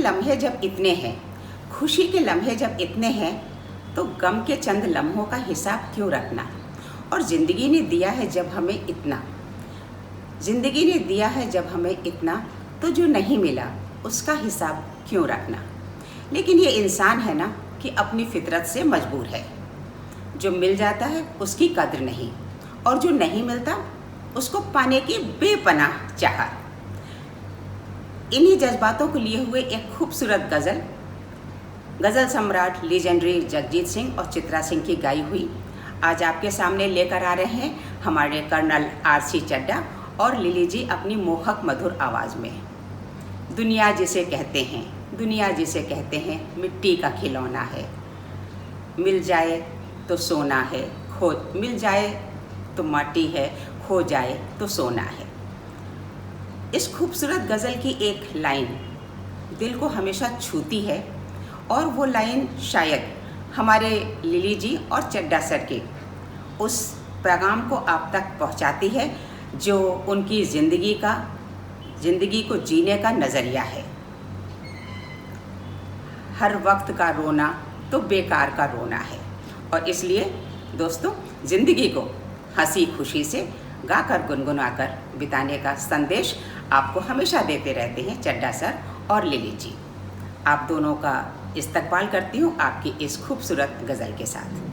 लम्हे जब इतने हैं, खुशी के लम्हे जब इतने हैं, तो गम के चंद लम्हों का हिसाब क्यों रखना। और ज़िंदगी ने दिया है जब हमें इतना, ज़िंदगी ने दिया है जब हमें इतना, तो जो नहीं मिला उसका हिसाब क्यों रखना। लेकिन ये इंसान है ना कि अपनी फितरत से मजबूर है। जो मिल जाता है उसकी कद्र नहीं, और जो नहीं मिलता उसको पाने की बेपनाह चाहत। इन्हीं जज्बातों को लिए हुए एक खूबसूरत गज़ल सम्राट लीजेंडरी जगजीत सिंह और चित्रा सिंह की गाई हुई आज आपके सामने लेकर आ रहे हैं हमारे कर्नल आर.सी. चड्ढा और लिली जी अपनी मोहक मधुर आवाज़ में। दुनिया जिसे कहते हैं, दुनिया जिसे कहते हैं मिट्टी का खिलौना है। मिल जाए तो सोना है, खो मिल जाए तो माटी है, खो जाए तो सोना है। इस खूबसूरत गज़ल की एक लाइन दिल को हमेशा छूती है, और वो लाइन शायद हमारे लिली जी और चड्ढा सर के उस पैगाम को आप तक पहुंचाती है जो उनकी ज़िंदगी को जीने का नज़रिया है। हर वक्त का रोना तो बेकार का रोना है, और इसलिए दोस्तों ज़िंदगी को हंसी खुशी से गाकर गुनगुनाकर बिताने का संदेश आपको हमेशा देते रहते हैं चड्ढा सर और लिली जी। आप दोनों का इस्तकबाल करती हूँ आपकी इस खूबसूरत गज़ल के साथ।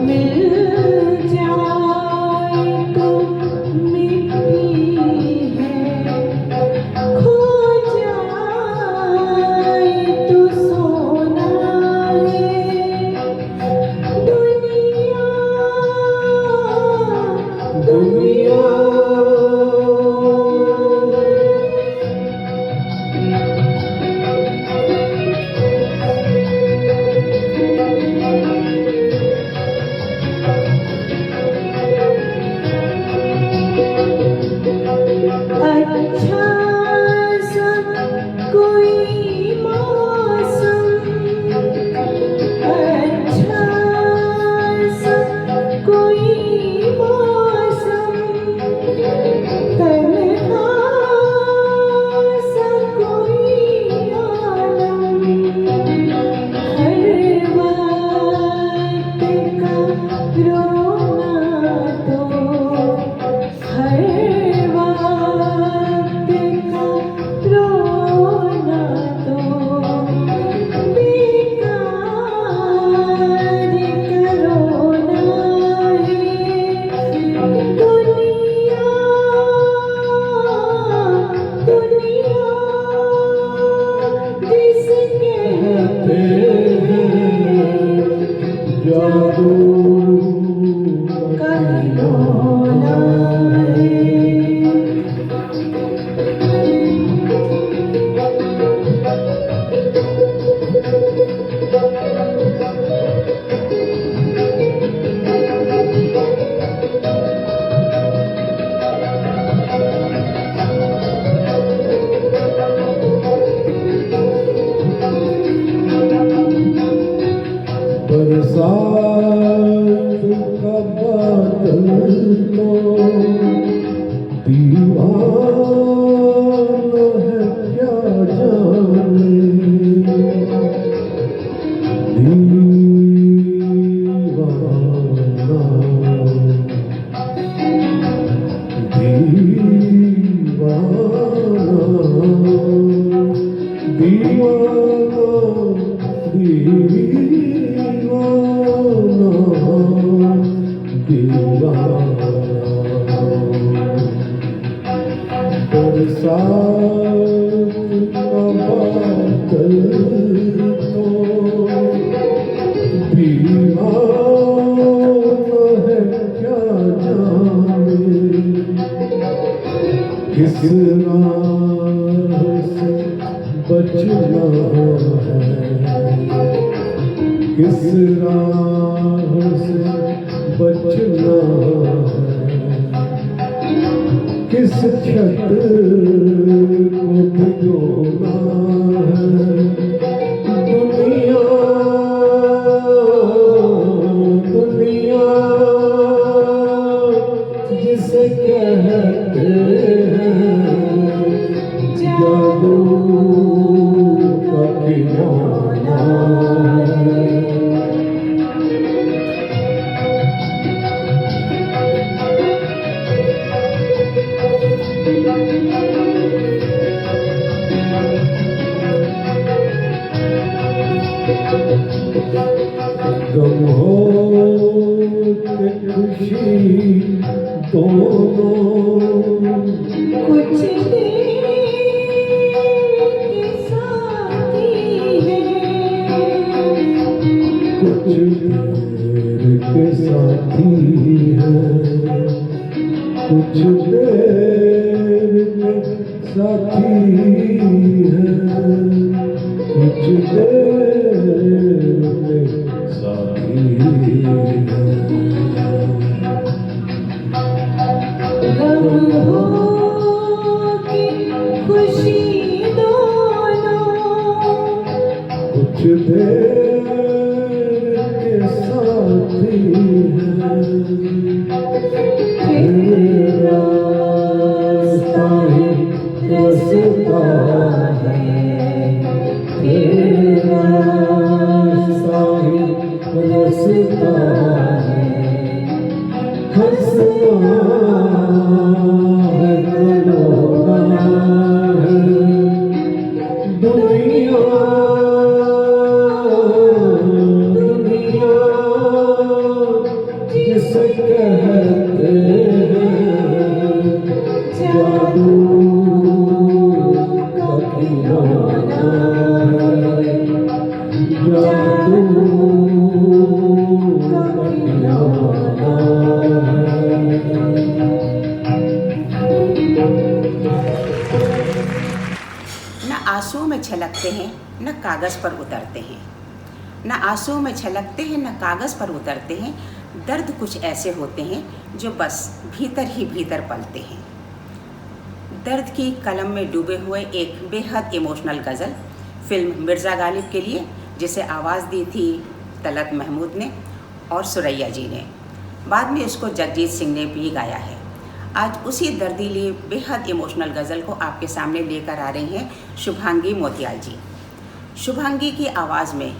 मिल जाए तो मिट्टी किस राह से बचना है, किस राह से बचना है, किस छत को भिगोना है। दुनिया दुनिया जिसे कहते जादू का खिलौना है। गम हो के खुशी दोनों कुछ देर के साथी हैं, कुछ देर के साथी हैं, कुछ देर के साथी हैं, कुछ देर के साथी हैं। गम हो के खुशी दोनों कुछ देर के साथी हैं, फिर रास्ता ही रसता है, फिर रास्ता ही रसता है। हंसना है रोना है, दुनिया दुनिया जिसे कहते हैं जादू का खिलौना है, जादू का खिलौना है। न आंसुओं में छलकते हैं न कागज़ पर उतरते हैं, न आंसुओं में छलकते हैं न कागज़ पर उतरते हैं। दर्द कुछ ऐसे होते हैं जो बस भीतर ही भीतर पलते हैं। दर्द की कलम में डूबे हुए एक बेहद इमोशनल गज़ल फिल्म मिर्ज़ा गालिब के लिए, जिसे आवाज़ दी थी तलत महमूद ने और सुरैया जी ने। बाद में इसको जगजीत सिंह ने भी गाया है। आज उसी दर्दीली बेहद इमोशनल गज़ल को आपके सामने लेकर आ रही हैं शुभांगी मोतियाल जी। शुभांगी की आवाज़ में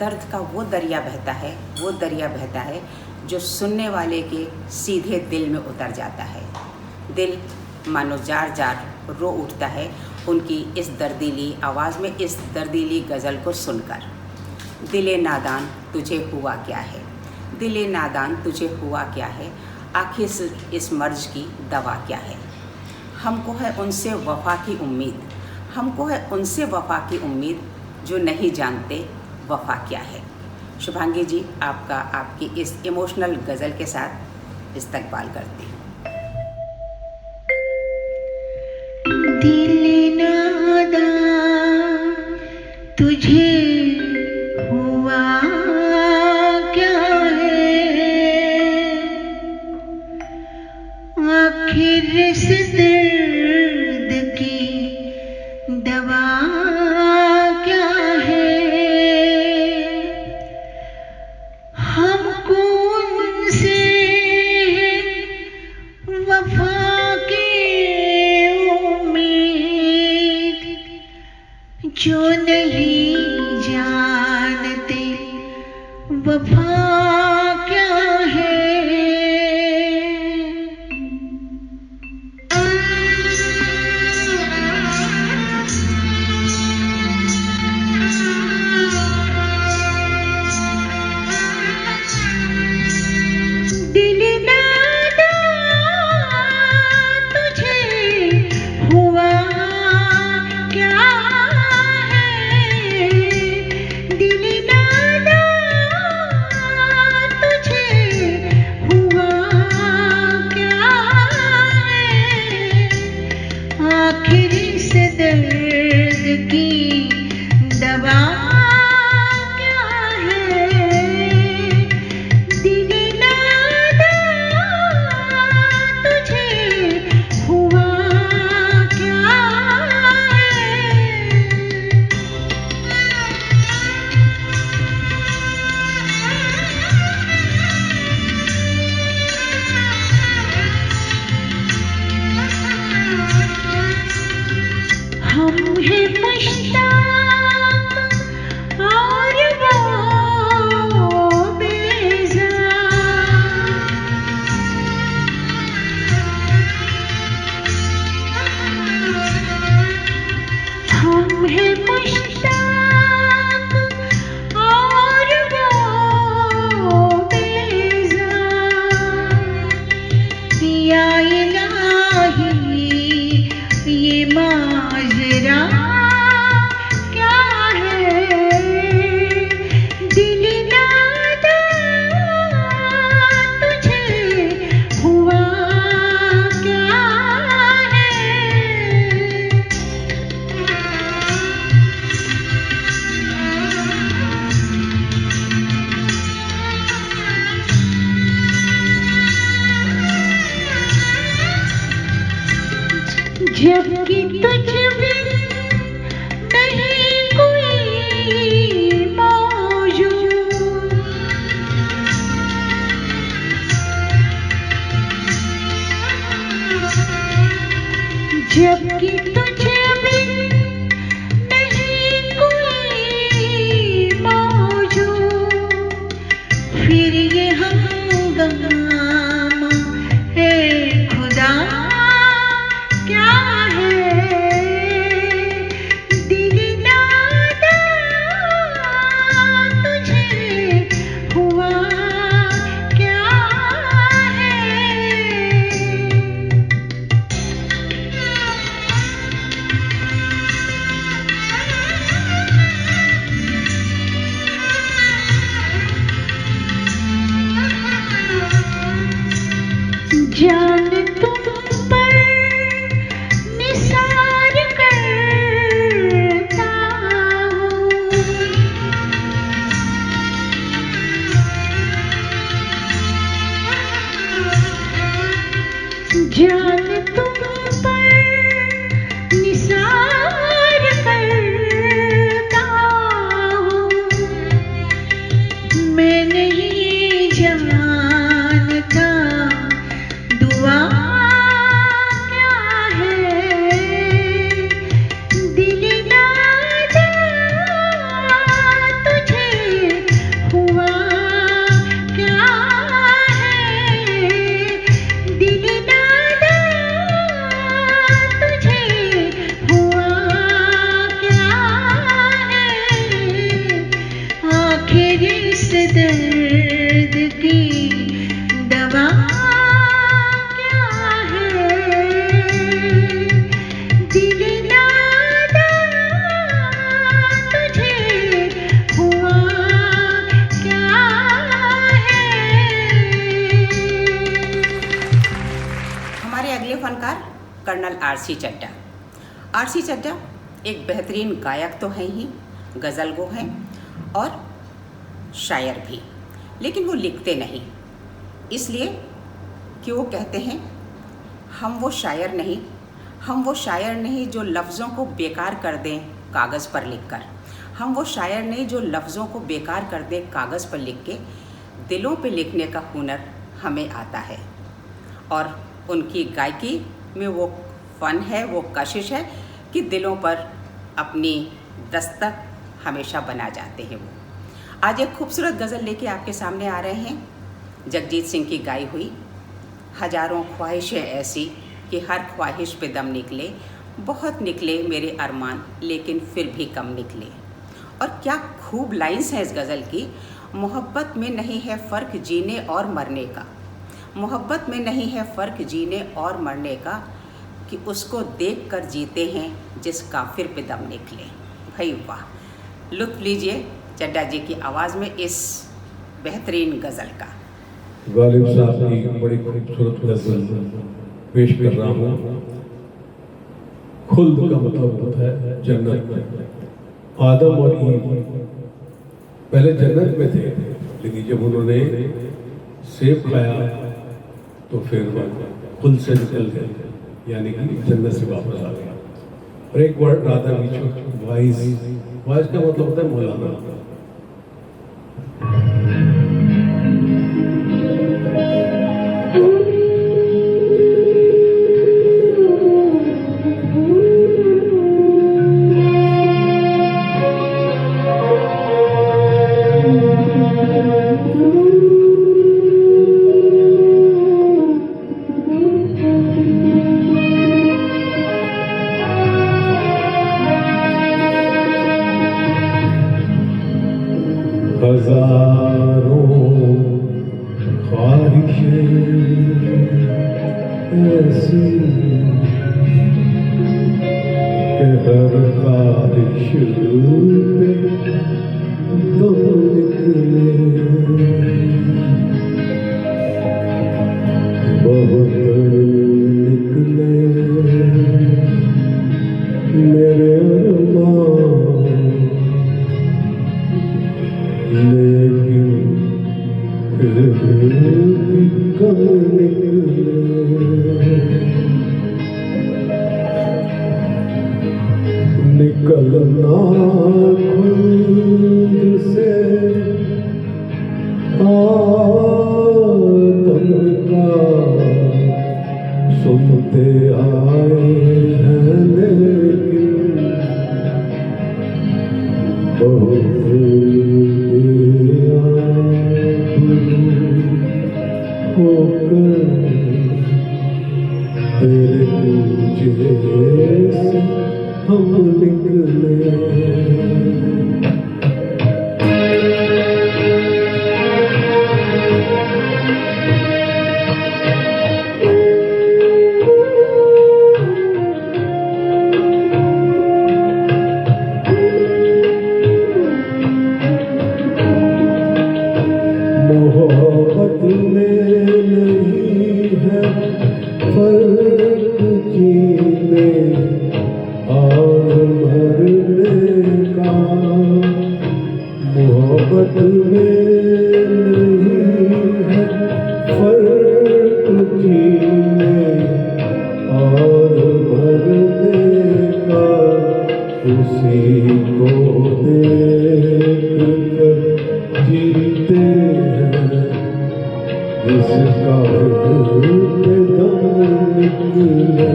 दर्द का वो दरिया बहता है, वो दरिया बहता है जो सुनने वाले के सीधे दिल में उतर जाता है। दिल मानो जार जार रो उठता है उनकी इस दर्दीली आवाज़ में, इस दर्दीली गज़ल को सुनकर। दिले नादान तुझे हुआ क्या है, दिले नादान तुझे हुआ क्या है, आखिर इस मर्ज की दवा क्या है। हमको है उनसे वफ़ा की उम्मीद, हमको है उनसे वफ़ा की उम्मीद, जो नहीं जानते वफ़ा क्या है। शुभांगी जी, आपका आपकी इस इमोशनल गज़ल के साथ इस्तकबाल करती हूँ। दिल नादा तुझे हुआ क्या है, आखिर इस दर्द की दवा क्या है। हमको उनसे वफा की उम्मीद, जो नहीं जानते वफा क्या है। दिल नादा तुझे हुआ इस दर्द की दवा क्या है? दिल नादा तुझे हुआ क्या हम हैं मुश्ताक और वो बेजार। हम हैं मुश्ताक और वो बेजार। या इलाही ये माजरा क्या है? दिल नादा तुझे हुआ क्या है? जबकि तुझ बिन नहीं कोई मौजूद। जबकि तुझ बिन नहीं कोई मौजूद। फिर ये हंगामा है खुदा क्या है? दिल नादा तुझे हुआ क्या है? जान तुम पर निसार करता हूँ। जान तुम पर निसार करता हूँ। मैं नहीं जानता दुआ क्या है? दिल नादा तुझे हुआ क्या है? दिल नादा तुझे हुआ क्या है? आखिर इस दर्द की दवा क्या है? दिल नादा तुझे हुआ क्या है? हमारे अगले फनकार colonel RC Chadha. RC Chadha एक बेहतरीन गायक तो हैं ही, गज़ल गो हैं और शायर भी, लेकिन वो लिखते नहीं, इसलिए कि वो कहते हैं हम वो शायर नहीं जो लफ्ज़ों को बेकार कर दें कागज़ पर लिखकर। हम वो शायर नहीं जो लफ्ज़ों को बेकार कर दें कागज़ पर लिख के। दिलों पे लिखने का हुनर हमें आता है। और उनकी गायकी में वो फ़न है, वो कशिश है कि दिलों पर अपनी दस्तक हमेशा बना जाते हैं वो। आज एक खूबसूरत गज़ल लेके आपके सामने आ रहे हैं, जगजीत सिंह की गाई हुई। हजारों ख्वाहिशें ऐसी कि हर ख्वाहिश पे दम निकले, बहुत निकले मेरे अरमान लेकिन फिर भी कम निकले। और क्या खूब लाइन्स हैं इस गज़ल की। मोहब्बत में नहीं है फ़र्क जीने और मरने का, मोहब्बत में नहीं है फ़र्क जीने और मरने का, कि उसको देख कर जीते हैं जिस काफिर पे दम निकले। भाई वाह, लुत्फ़ लीजिए चड्ढा जी की आवाज़ में इस बेहतरीन गज़ल का। गालिब साहब की बड़ी खूबसूरत गज़ल पेश कर रहा हूँ, खुल्द का मतलब होता है जन्नत। आदम और ईव पहले जन्नत में थे, लेकिन जब उन्होंने सेब खाया तो फिर खुद से निकल गए, यानी कि जन्नत से वापस आ गया। और एक वर्ड राधा बीच वाइज, वाइज का मतलब होता है मौलाना। हजारों ख्वाहिशें ऐसी कि हर ख्वाहिश पे दम निकले, बहुत निकले मेरे अरमान, लेकिन फिर भी कम निकले। निकलना खुद से आदम का सुनते आए हैं, लेकिन बहुत होकर तेरे पूजे से हम निकले। मोहब्बत में नहीं है फर्क जीने और मरने का, मोहब्बत में नहीं है फर्क जीने और मरने का, उसी को देख कर जीते हैं जिसका दम निकले।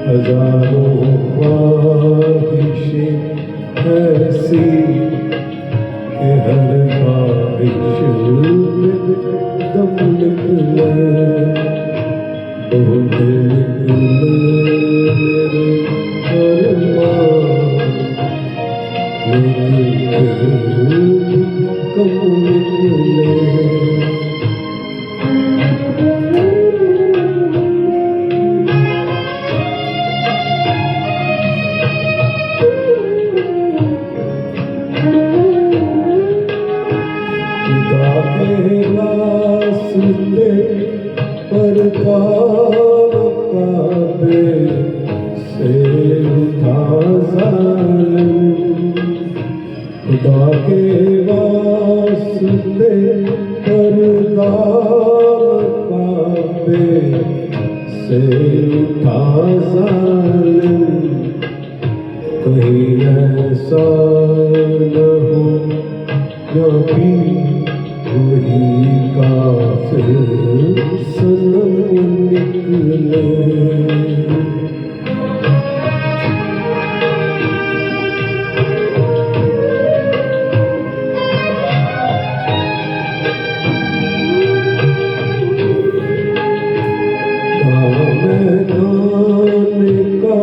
हजारों ख्वाहिशें ऐसी कि हर ख्वाहिश में दम निकले, बहुत निकले मेरे अरमान, लेकिन फिर भी कम निकले। खुदा के वास्ते पर काबे से उठा जालिम, खुदा के वास्ते पर काबे से उठा जालिम, कहीं ऐसा न हो या भी वही काफिर सनम निकले। मैदान का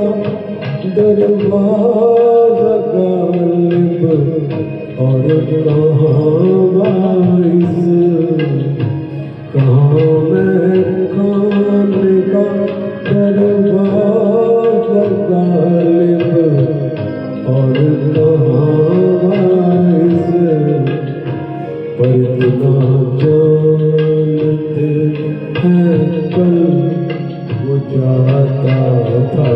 दरवाज़ा गालिब और कहाँ वाइस, कहाँ मैं खाने का दरवाज़ा गालिब और कहाँ वाइस, पर इतना जानते हैं कल वो जाता था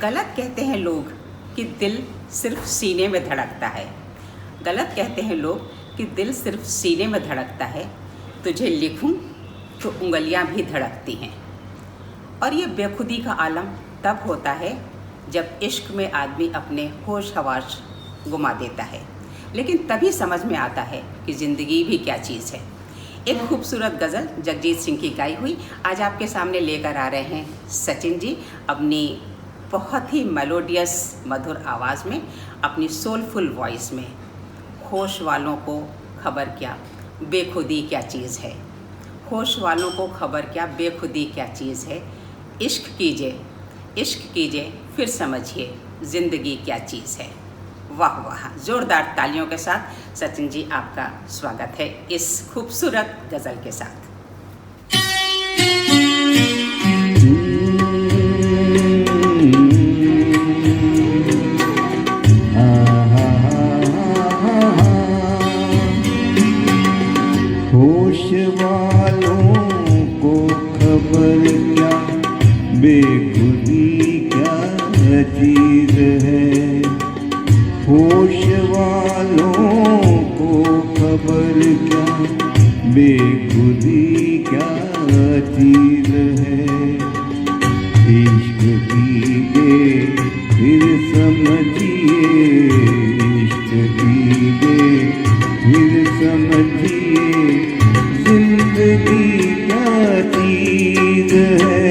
गलत कहते हैं लोग कि दिल सिर्फ सीने में धड़कता है। गलत कहते हैं लोग कि दिल सिर्फ सीने में धड़कता है। तुझे लिखूं तो उंगलियां भी धड़कती हैं। और ये बेखुदी का आलम तब होता है जब इश्क में आदमी अपने होश हवास गुमा देता है, लेकिन तभी समझ में आता है कि ज़िंदगी भी क्या चीज़ है। एक खूबसूरत गज़ल जगजीत सिंह की गाई हुई आज आपके सामने लेकर आ रहे हैं सचिन जी, अपनी बहुत ही मेलोडियस मधुर आवाज़ में, अपनी सोलफुल वॉइस में। होश वालों को खबर क्या बेखुदी क्या चीज़ है, होश वालों को खबर क्या बेखुदी क्या चीज़ है। इश्क कीजिए फिर समझिए ज़िंदगी क्या चीज़ है। वाह वाह, ज़ोरदार तालियों के साथ सचिन जी आपका स्वागत है इस खूबसूरत गज़ल के साथ। होश वालों को खबर क्या बेखुदी क्या चीज़ है। होश वालों को खबर क्या बेखुदी क्या चीज़ है। इश्क कीजिए फिर समझिए, इश्क कीजिए फिर समझिए ज़िंदगी क्या चीज़ है।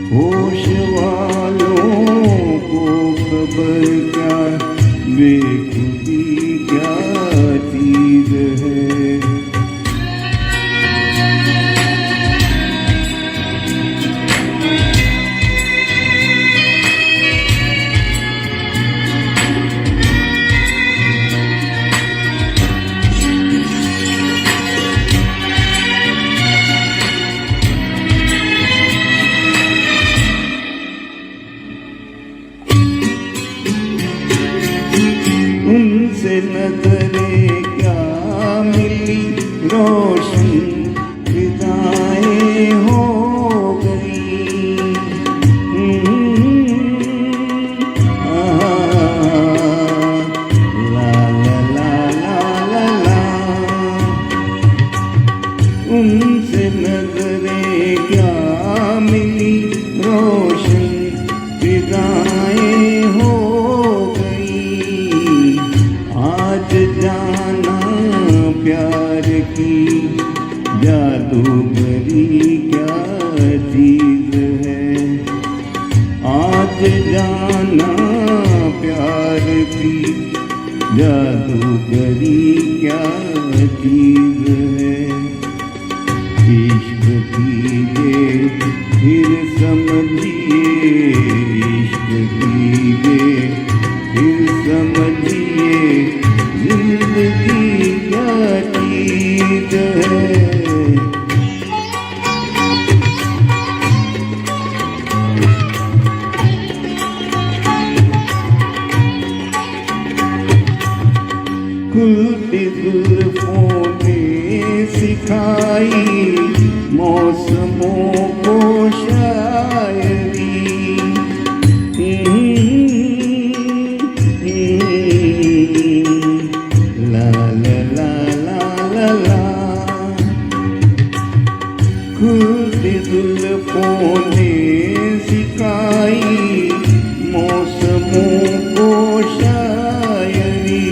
होश वालों को खबर क्या बेखुदी क्या चीज़ है। उनसे नजरें क्या मिली रोशन फिदाएं हो गई। ला ला ला ला ला ला। उनसे नजरें क्या मिली रोशन फिदाएं हो आज जाना प्यार की जादूगरी क्या चीज़ है। आज जाना प्यार की जादूगरी क्या चीज़ है। इश्क कीजिए फिर समझिए, इश्क कीजिए फिर समझिए ज़िंदगी क्या चीज़ है। खुलती जुल्फों ने सिखाई मौसमों को शायरी। ला ला ला ला ला ला। खुलती जुल्फों ने सिखाई मौसमों को शायरी।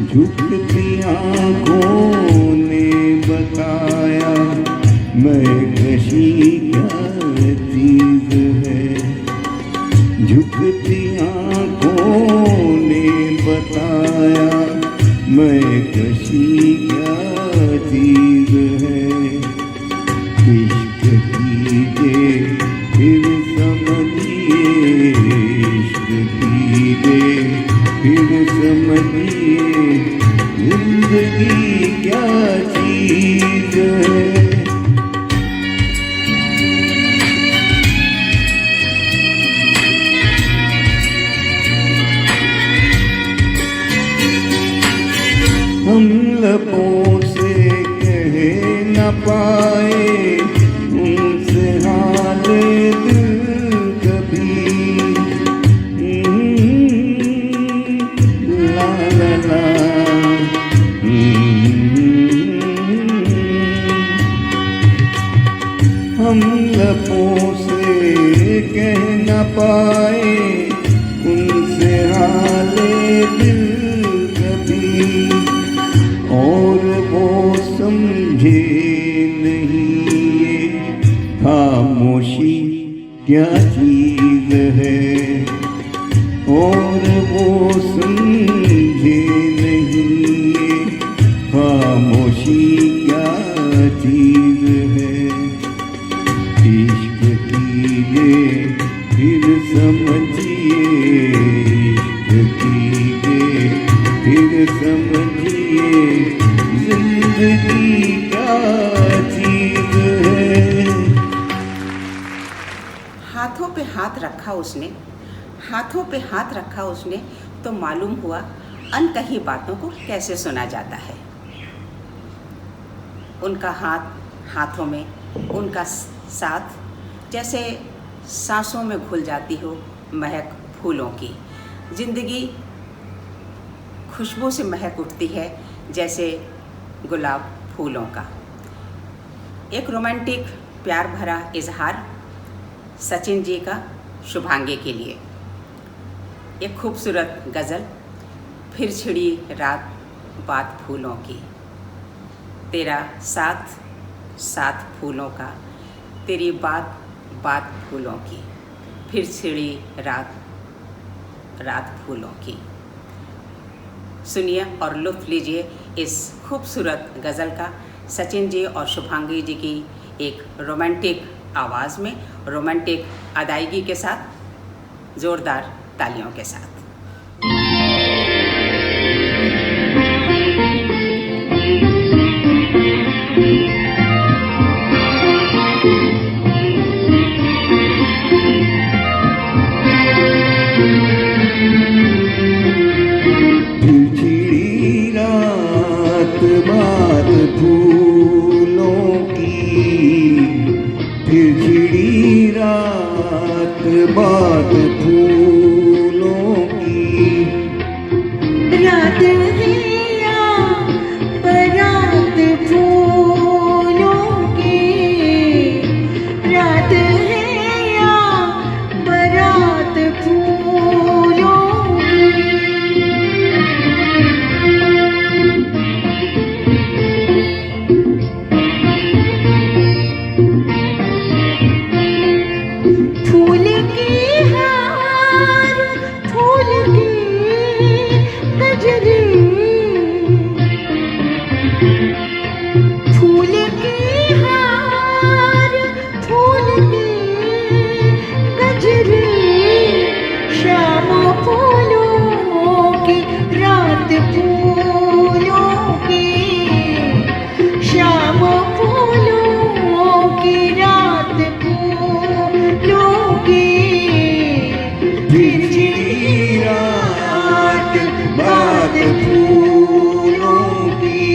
झुकती आँखों ने बताया मैं कशी क्या चीज़ है। झुकती आँखों ने बताया मैं कशी क्या लबों से कह न पाए उनसे हाल दिल कभी। ला ला ला हम लबों से कह न पाए उनसे हाले दिल कभी, और वो समझे नहीं ये खामोशी क्या चीज है, और वो समझे नहीं ये खामोशी क्या चीज है। इश्क कीजिए फिर समझिए, इश्क कीजिए फिर समझिए, जिंदगी क्या चीज है। हाथों पे हाथ रखा उसने, हाथों पे हाथ रखा उसने, तो मालूम हुआ अनकही बातों को कैसे सुना जाता है। उनका हाथ हाथों में, उनका साथ जैसे सांसों में घुल जाती हो महक फूलों की। जिंदगी खुशबू से महक उठती है जैसे गुलाब फूलों का। एक रोमांटिक प्यार भरा इजहार सचिन जी का शुभांगी के लिए। एक खूबसूरत गज़ल, फिर छिड़ी रात बात फूलों की, तेरा साथ साथ फूलों का, तेरी बात बात फूलों की, फिर छिड़ी रात रात फूलों की। सुनिए और लुत्फ़ लीजिए इस खूबसूरत गज़ल का सचिन जी और शुभांगी जी की एक रोमांटिक आवाज़ में, रोमांटिक अदायगी के साथ, ज़ोरदार तालियों के साथ। बात फूलों की, फिर छिड़ी रात बात फूलों की। रात है या बारात फूलों की, रात है या बारात फूलों की। फूल की हार, फूल की गजरी, फूल की हार, फूल की गजरी। शाम फूलों की, रात फूलों की, शाम फूलों की, रात फूलों की। फिर छिड़ी रात बात फूलों की।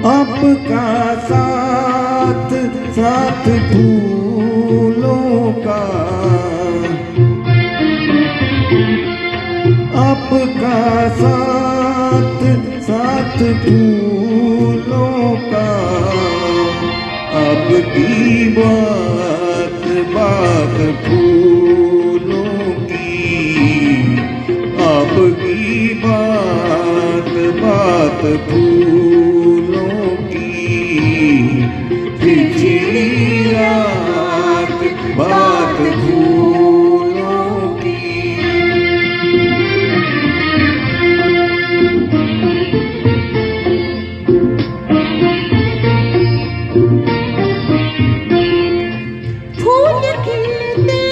आपका साथ साथ फूलों का, आपका साथ साथ फूलों का। अब की बात बात फूलों की, अब की बात बात फूलों की। फिर छिड़ी रात बात फूलों की। फूल खिलते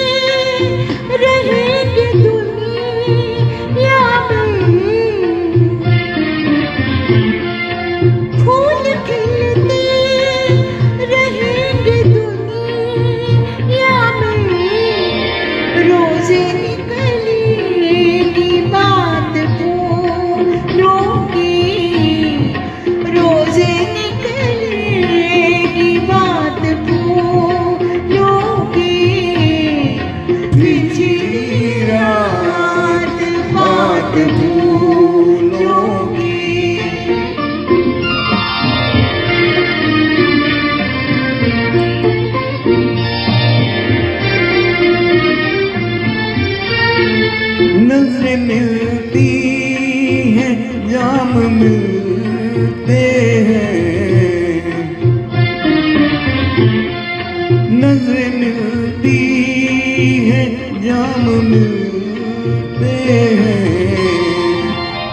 रहेंगे दुनिया में, नजर मिलती है जाम मिलते हैं,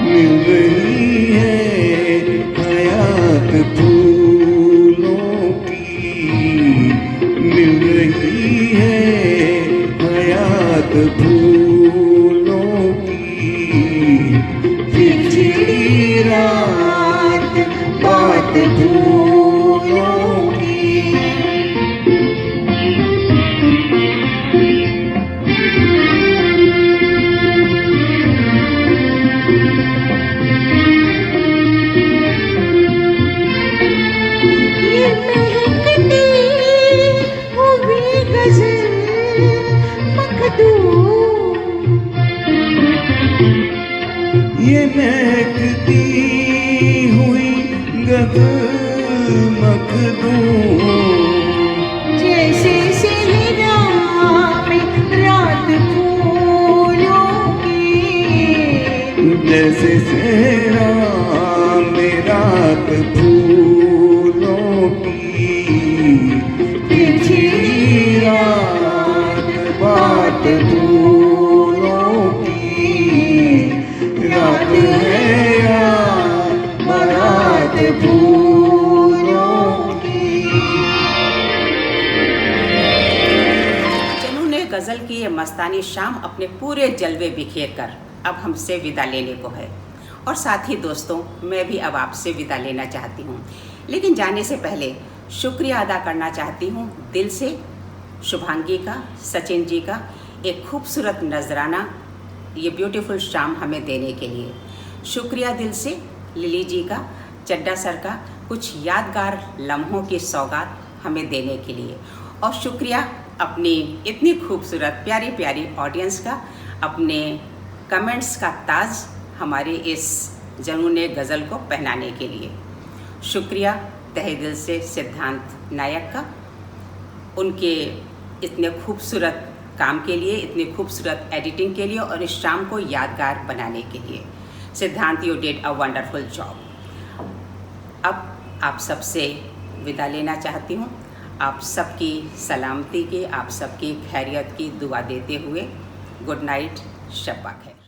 मिल रही है हयात फूलों की, मिल रही है हयात फूलों की। चिड़ी रात बात फूलों की। ये महकती हुई गजल मखदूम, ये महकती हुई गजल मखदूम, जैसे सेहरा में रात फूलों की, जैसे सेहरा में रात फूलों की। चिड़ी रात बात फूलों की, रात है या बारात फूलों की। जनू ने गजल की ये मस्तानी शाम अपने पूरे जलवे बिखेर कर अब हमसे विदा लेने को है। और साथ ही दोस्तों, मैं भी अब आपसे विदा लेना चाहती हूँ, लेकिन जाने से पहले शुक्रिया अदा करना चाहती हूँ दिल से शुभांगी का, सचिन जी का एक खूबसूरत नजराना ये ब्यूटीफुल शाम हमें देने के लिए। शुक्रिया दिल से लिली जी का, चड्डा सर का कुछ यादगार लम्हों की सौगात हमें देने के लिए। और शुक्रिया अपनी इतनी खूबसूरत प्यारी प्यारी ऑडियंस का, अपने कमेंट्स का ताज हमारे इस जनू ने गज़ल को पहनाने के लिए। शुक्रिया तहे दिल से सिद्धांत नायक का, उनके इतने खूबसूरत काम के लिए, इतनी खूबसूरत एडिटिंग के लिए और इस शाम को यादगार बनाने के लिए। सिद्धांत, you did a wonderful job. अब आप सबसे विदा लेना चाहती हूँ, आप सबकी सलामती की, आप सबकी खैरियत की दुआ देते हुए। गुड नाइट, शब्बा खैर।